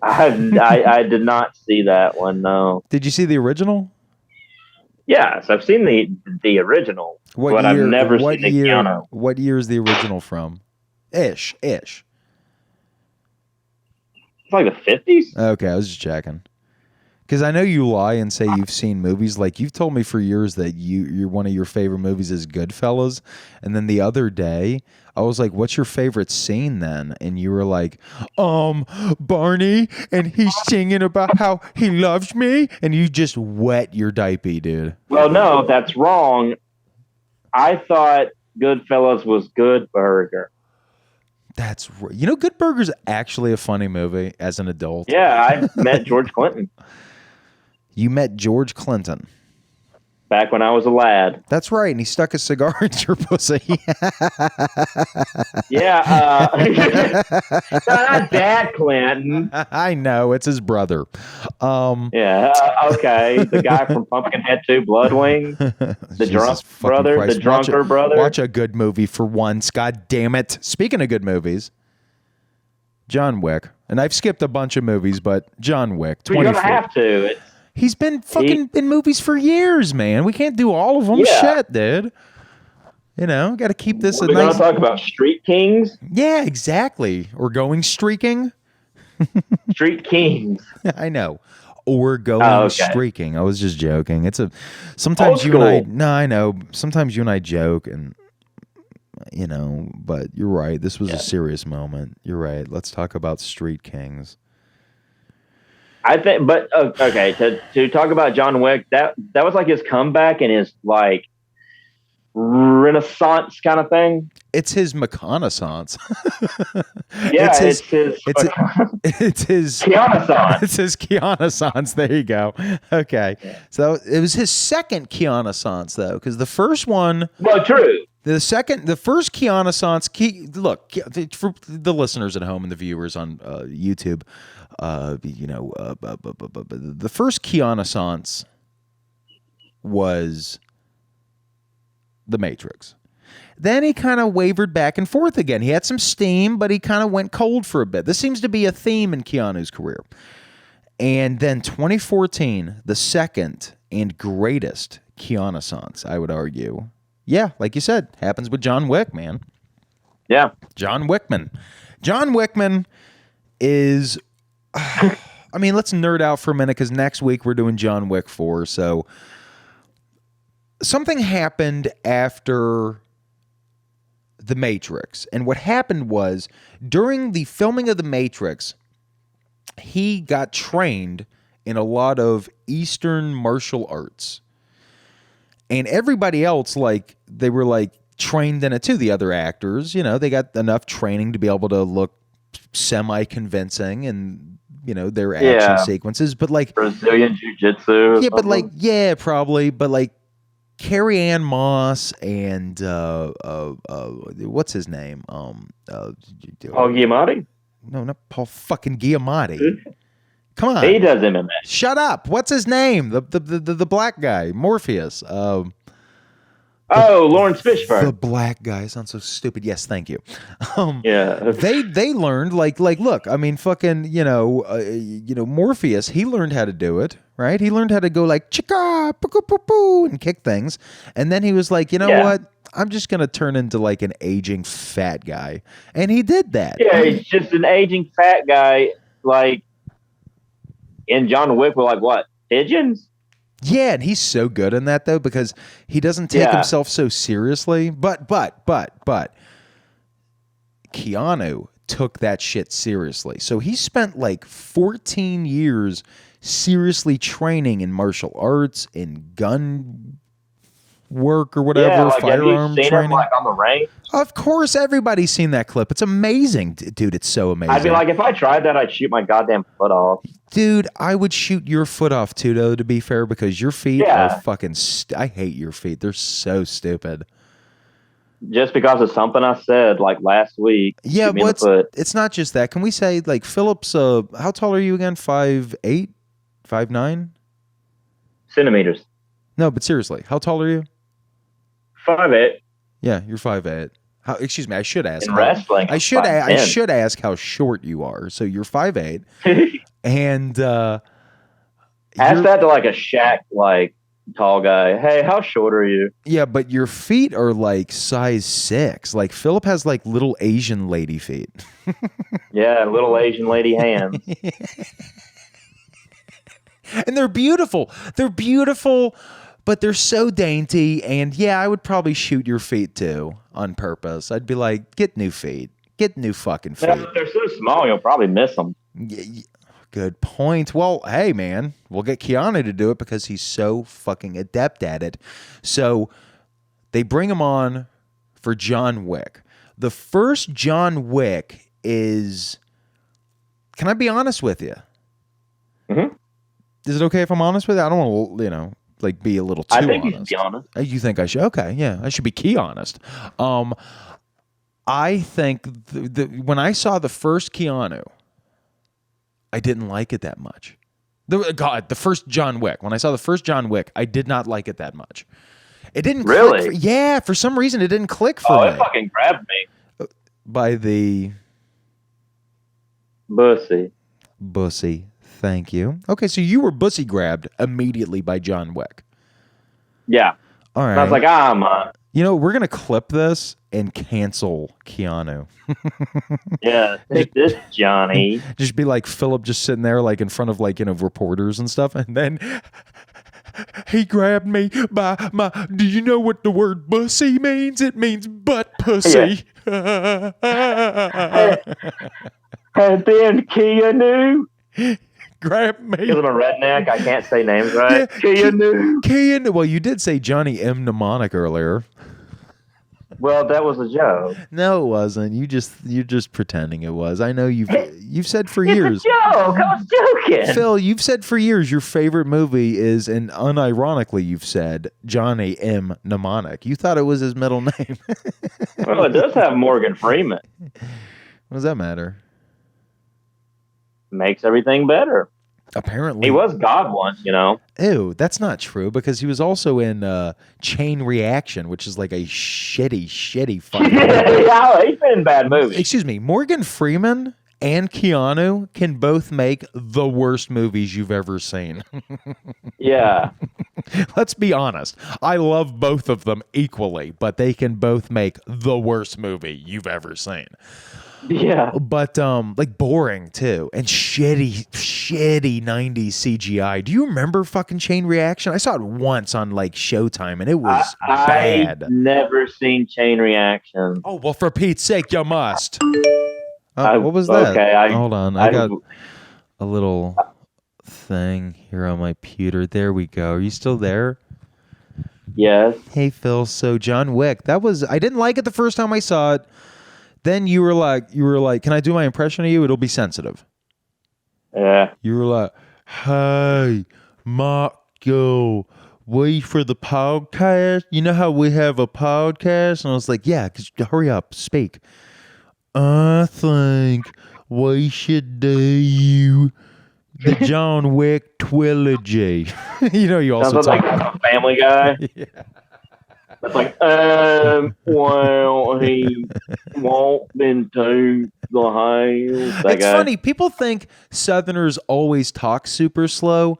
I did not see that one. No. Did you see the original? Yes, I've seen the original, but I've never seen the Keanu. What year is the original from? Ish. It's like the 50s. Okay, I was just checking. Because I know you lie and say you've seen movies. Like, you've told me for years that you're one of your favorite movies is Goodfellas. And then the other day, I was like, what's your favorite scene then? And you were like, Barney, and he's singing about how he loves me. And you just wet your diaper, dude. Well, no, that's wrong. I thought Goodfellas was Good Burger. You know, Good Burger's actually a funny movie as an adult. Yeah, I met George Clinton. You met George Clinton. Back when I was a lad. That's right, and he stuck a cigar in your pussy. Yeah. Not Dad Clinton. I know, it's his brother. Yeah, okay. The guy from Pumpkinhead 2, Blood Wings. The drunk brother. Christ. The drunker brother. Watch a good movie for once. God damn it. Speaking of good movies, John Wick. And I've skipped a bunch of movies, but John Wick. You're going to have to. He's been fucking in movies for years, man. We can't do all of them. Yeah. Shit, dude. You know, got to keep this a We're nice... going to talk about Street Kings? Yeah, exactly. Or going streaking. Street Kings. I know. Or going streaking. I was just joking. Sometimes you and I... No, I know. Sometimes you and I joke and... You know, but you're right. This was a serious moment. You're right. Let's talk about Street Kings. I think, but okay, to talk about John Wick, that was like his comeback and his like Renaissance kind of thing. It's his reconnaissance. Yeah, it's his Keanu-sance. It's his Keanu-sance. There you go. Okay, so it was his second Keanu-sance though, because the first one. Well, true. The first Keanu-sance. Look, for the listeners at home and the viewers on YouTube. The first Keanu-sance was The Matrix. Then he kind of wavered back and forth again. He had some steam, but he kind of went cold for a bit. This seems to be a theme in Keanu's career. And then 2014, the second and greatest Keanu-sance, I would argue. Yeah, like you said, happens with John Wick, man. Yeah. John Wickman. John Wickman is... I mean, let's nerd out for a minute because next week we're doing John Wick 4. So something happened after The Matrix. And what happened was during the filming of The Matrix, he got trained in a lot of Eastern martial arts. And everybody else, like, they were like trained in it too. The other actors, you know, they got enough training to be able to look semi-convincing and, you know, their action sequences. But like Brazilian Jiu-Jitsu. Yeah, but like, yeah, probably. But like Carrie Ann Moss and what's his name? Paul Giamatti? No, not Paul fucking Giamatti. Come on. He does MMA. Shut up. What's his name? The black guy, Morpheus. Lawrence Fishburne. The black guy. Sounds so stupid. Yes, thank you. Yeah. They learned like look, I mean, fucking, Morpheus, he learned how to do it, right? He learned how to go like chicka, poo poo poo and kick things. And then he was like, you know what? I'm just going to turn into like an aging fat guy. And he did that. Yeah, he's just an aging fat guy. Like in John Wick, we're like, what? Pigeons? Yeah, and he's so good in that though because he doesn't take himself so seriously. But Keanu took that shit seriously. So he spent like 14 years seriously training in martial arts, in gun work or whatever, like, firearm have you seen training. Him, like on the range? Of course, everybody's seen that clip. It's amazing, dude. It's so amazing. I'd be like, if I tried that, I'd shoot my goddamn foot off. Dude, I would shoot your foot off too, though, to be fair, because your feet are fucking... I hate your feet. They're so stupid. Just because of something I said, like last week. Yeah, it's not just that. Can we say, like, Philip's... how tall are you again? 5'8"? 5'9"? Centimeters. No, but seriously, how tall are you? 5'8". Yeah, you're 5'8". Excuse me, I should ask. In wrestling, I should ask how short you are. So you're 5'8", and ask that to like a Shaq like tall guy. Hey, how short are you? Yeah, but your feet are like size 6. Like Philip has like little Asian lady feet. Yeah, little Asian lady hands. And they're beautiful. They're beautiful. But they're so dainty, and yeah, I would probably shoot your feet too on purpose. I'd be like, get new feet. Get new fucking feet. Yeah, if they're so small, you'll probably miss them. Yeah, good point. Well, hey, man, we'll get Keanu to do it because he's so fucking adept at it. So they bring him on for John Wick. The first John Wick is... Can I be honest with you? Mm-hmm. Is it okay if I'm honest with you? I don't want to, like be a little too honest. I think you should be honest. You think I should? Okay, yeah, I should be key honest. I think when I saw the first Keanu, I didn't like it that much. The first John Wick. When I saw the first John Wick, I did not like it that much. It didn't really. Yeah, for some reason it didn't click for me. Oh, it fucking grabbed me by the bussy. Thank you. Okay, so you were bussy grabbed immediately by John Wick. Yeah. All right. And I was like, man. You know, we're going to clip this and cancel Keanu. Yeah, take this, Johnny. Just be like Philip just sitting there like in front of like, reporters and stuff. And then he grabbed me by my, do you know what the word bussy means? It means butt pussy. Yeah. And then Keanu grab me. Because I'm a redneck, I can't say names right. Yeah, Keanu. Well, you did say Johnny M. Mnemonic earlier. Well, that was a joke. No, it wasn't. You're just pretending it was. I know you've said for years. It's a joke. I was joking. Phil, you've said for years your favorite movie is, and unironically you've said Johnny M. Mnemonic. You thought it was his middle name. Well, it does have Morgan Freeman. What does that matter? Makes everything better. Apparently. He was God once, you know. Ew, that's not true because he was also in Chain Reaction, which is like a shitty fucking movie. Yeah, he's been in bad movies. Excuse me, Morgan Freeman and Keanu can both make the worst movies you've ever seen. Yeah. Let's be honest. I love both of them equally, but they can both make the worst movie you've ever seen. Yeah. But like boring too, and shitty 90s CGI. Do you remember fucking Chain Reaction? I saw it once on like Showtime, and it was bad. I've never seen Chain Reaction. Oh well, for Pete's sake, you must. What was that? Okay, hold on. I got a little thing here on my computer. There we go. Are you still there? Yes. Hey Phil. So John Wick. I didn't like it the first time I saw it. Then you were like, can I do my impression of you? It'll be sensitive. Yeah. You were like, hey, Marco, wait for the podcast. You know how we have a podcast? And I was like, yeah, hurry up, speak. I think we should do the John Wick trilogy. You also sounds like a Family Guy. Yeah. It's like, well, he walked into the house. It's funny. People think Southerners always talk super slow,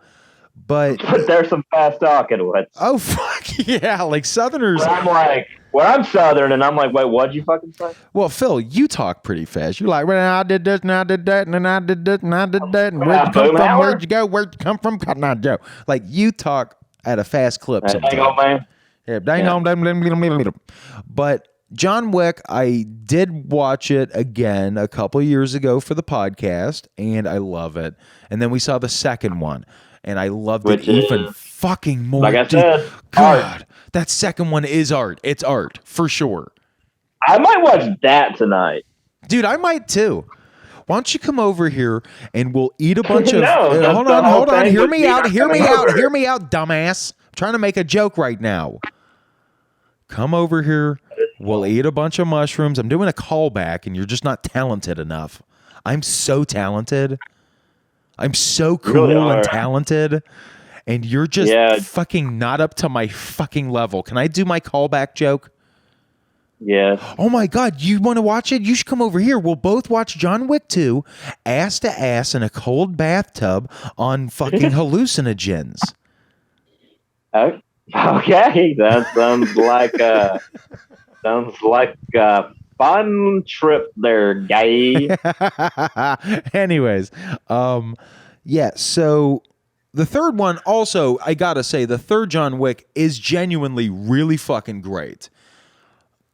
but there's some fast talking with. Oh, fuck yeah. Like Southerners. I'm Southern, and I'm like, wait, what'd you fucking say? Well, Phil, you talk pretty fast. You're like, well, I did this, and I did that, and then I did this, and I did that, and where'd you come from? Where'd you go? Where'd you come from? Cotton Eye Joe. Like, you talk at a fast clip sometimes. Hang on, man. Yeah, dang on. But John Wick, I did watch it again a couple years ago for the podcast, and I love it. And then we saw the second one, and I loved it even fucking more. Like I said, God, art. That second one is art. It's art, for sure. I might watch that tonight. Dude, I might too. Why don't you come over here and we'll eat a bunch of... hold on. Hear me out, dumbass. I'm trying to make a joke right now. Come over here. We'll eat a bunch of mushrooms. I'm doing a callback, and you're just not talented enough. I'm so talented. I'm so cool really and talented. And you're just fucking not up to my fucking level. Can I do my callback joke? Yeah. Oh my God, you want to watch it? You should come over here. We'll both watch John Wick 2, ass to ass in a cold bathtub on fucking hallucinogens. Okay, that sounds like a fun trip there, guy. Anyways, yeah, so the third one also, I gotta say, the third John Wick is genuinely really fucking great.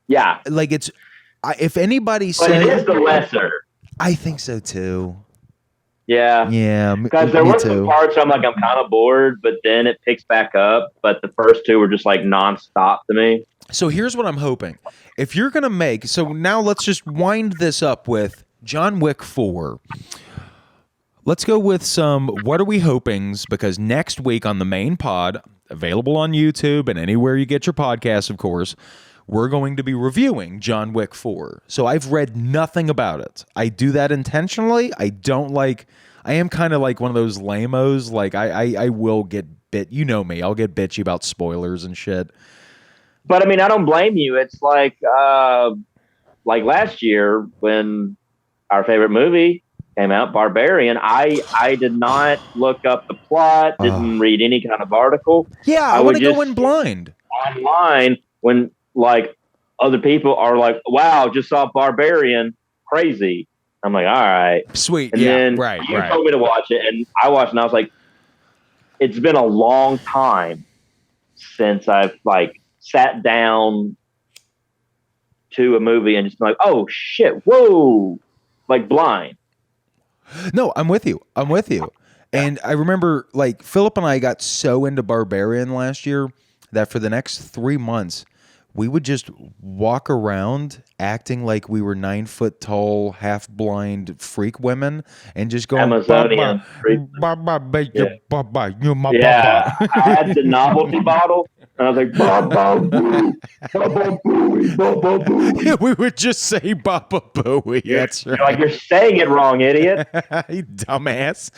Yeah. Like if anybody says... But it is the lesser. I think so too. Yeah. Yeah. Because there were some parts I'm kind of bored, but then it picks back up. But the first two were just like nonstop to me. So here's what I'm hoping. If you're going to make... So now let's just wind this up with John Wick 4. Let's go with some What Are We Hopings? Because next week on the main pod, available on YouTube and anywhere you get your podcasts, of course, we're going to be reviewing John Wick 4. So I've read nothing about it. I do that intentionally. I am kind of like one of those lamos. Like I will get bit. You know me. I'll get bitchy about spoilers and shit. But I mean, I don't blame you. It's like last year when our favorite movie came out, Barbarian. I did not look up the plot. Didn't read any kind of article. Yeah, I want to go in blind. Online when like other people are like, wow, just saw Barbarian, crazy. I'm like, all right. Sweet. And yeah, then right. You told me to watch it, and I watched it, and I was like, it's been a long time since I've like sat down to a movie and just been like, oh shit, whoa, like blind. No, I'm with you. And I remember like Philip and I got so into Barbarian last year that for the next 3 months, we would just walk around acting like we were 9 foot tall, half blind freak women and just going, Amazonian. Baba, Yeah, I had the novelty bottle. And I was like, Baba Boo, Baba Booey, Baba Booey. Yeah, we would just say Baba Booey. That's right. You're like, you're saying it wrong, idiot. You dumbass.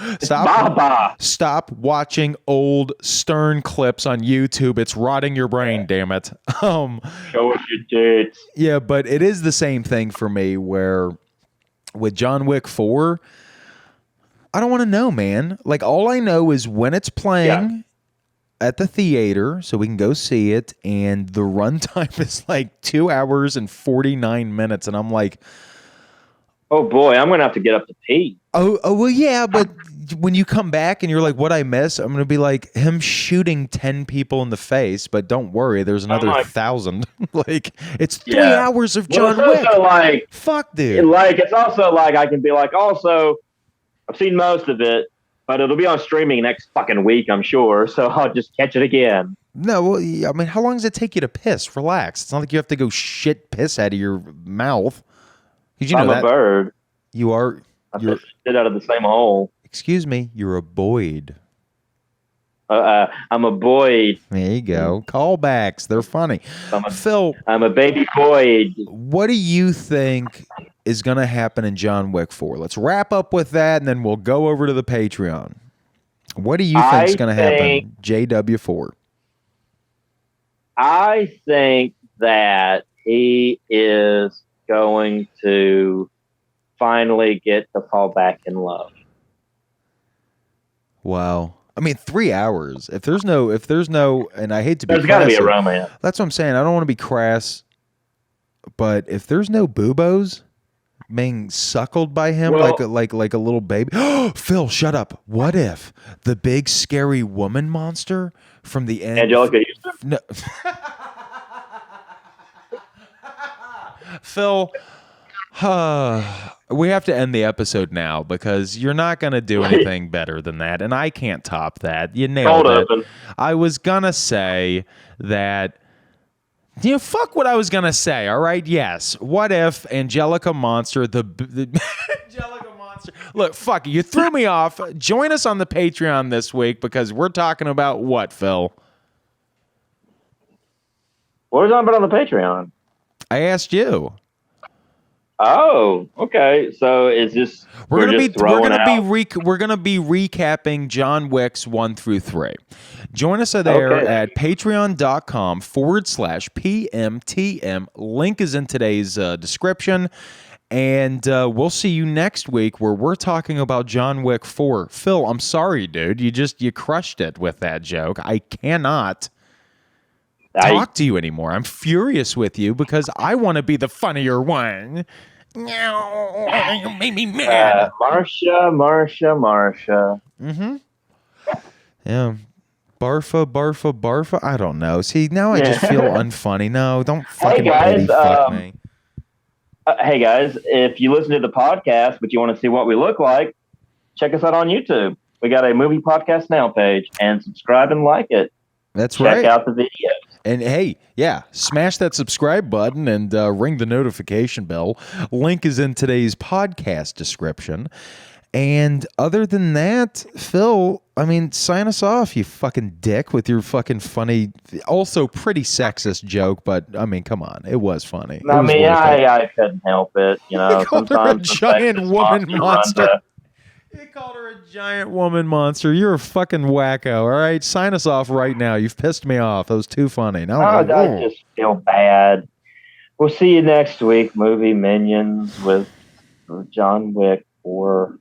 It's Baba. Stop watching old Stern clips on YouTube. It's rotting your brain, damn it. Show us your tits. Yeah, but it is the same thing for me where with John Wick 4, I don't want to know, man. Like, all I know is when it's playing at the theater, so we can go see it, and the runtime is like 2 hours and 49 minutes, and I'm like, oh boy, I'm gonna have to get up to pee. oh well, yeah, but when you come back and you're like, what I miss, I'm gonna be like him shooting 10 people in the face, but don't worry, there's another 1,000. Like, it's 3 hours of John Wick. Like, fuck, dude. Like, it's also like I can be like, also, I've seen most of it, but it'll be on streaming next fucking week, I'm sure. So I'll just catch it again. No, well, I mean, how long does it take you to piss? Relax. It's not like you have to go shit piss out of your mouth. Did you know I'm a bird. You are. I shit out of the same hole. Excuse me. You're a Boyd. I'm a Boyd. There you go. Callbacks. They're funny. Phil, I'm a baby Boyd. What do you think is going to happen in John Wick 4? Let's wrap up with that, and then we'll go over to the Patreon. What do you think is going to happen, JW4? I think that he is going to finally get to fall back in love. Wow. I mean, 3 hours. If there's no, and I hate to be there's got to be a romance. That's what I'm saying. I don't want to be crass, but if there's no boobos being suckled by him like a little baby. Phil, shut up. What if the big scary woman monster from the end? Angelica Houston? No. Phil, we have to end the episode now because you're not going to do anything better than that, and I can't top that. You nailed it. Open. I was going to say that, fuck what I was going to say, all right? Yes. What if Angelica Monster, the Angelica Monster. Look, fuck it. You threw me off. Join us on the Patreon this week because we're talking about what, Phil? What are we talking about on the Patreon? I asked you. Oh, okay. So is this we're gonna be recapping John Wick's 1 through 3. Join us there at patreon.com/PMTM. Link is in today's description. And we'll see you next week where we're talking about John Wick 4. Phil, I'm sorry, dude. You crushed it with that joke. I cannot talk to you anymore. I'm furious with you because I want to be the funnier one. No, you made me mad. Marsha. Mm-hmm. Yeah. Barfa. I don't know. See, now I just feel unfunny. No, don't fucking fuck me. Hey guys, if you listen to the podcast but you want to see what we look like, check us out on YouTube. We got a Movie Podcast Now page, and subscribe and like it. That's right. Check out the videos. And hey, smash that subscribe button and ring the notification bell. Link is in today's podcast description. And other than that, Phil, I mean, sign us off, you fucking dick, with your fucking funny, also pretty sexist joke. But I mean, come on, it was funny. I couldn't help it. You know, he called her a giant woman monster. He called her a giant woman monster. You're a fucking wacko. All right, sign us off right now. You've pissed me off. That was too funny. Now I just feel bad. We'll see you next week. Movie Minions with John Wick 4.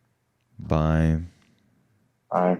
Bye. Bye.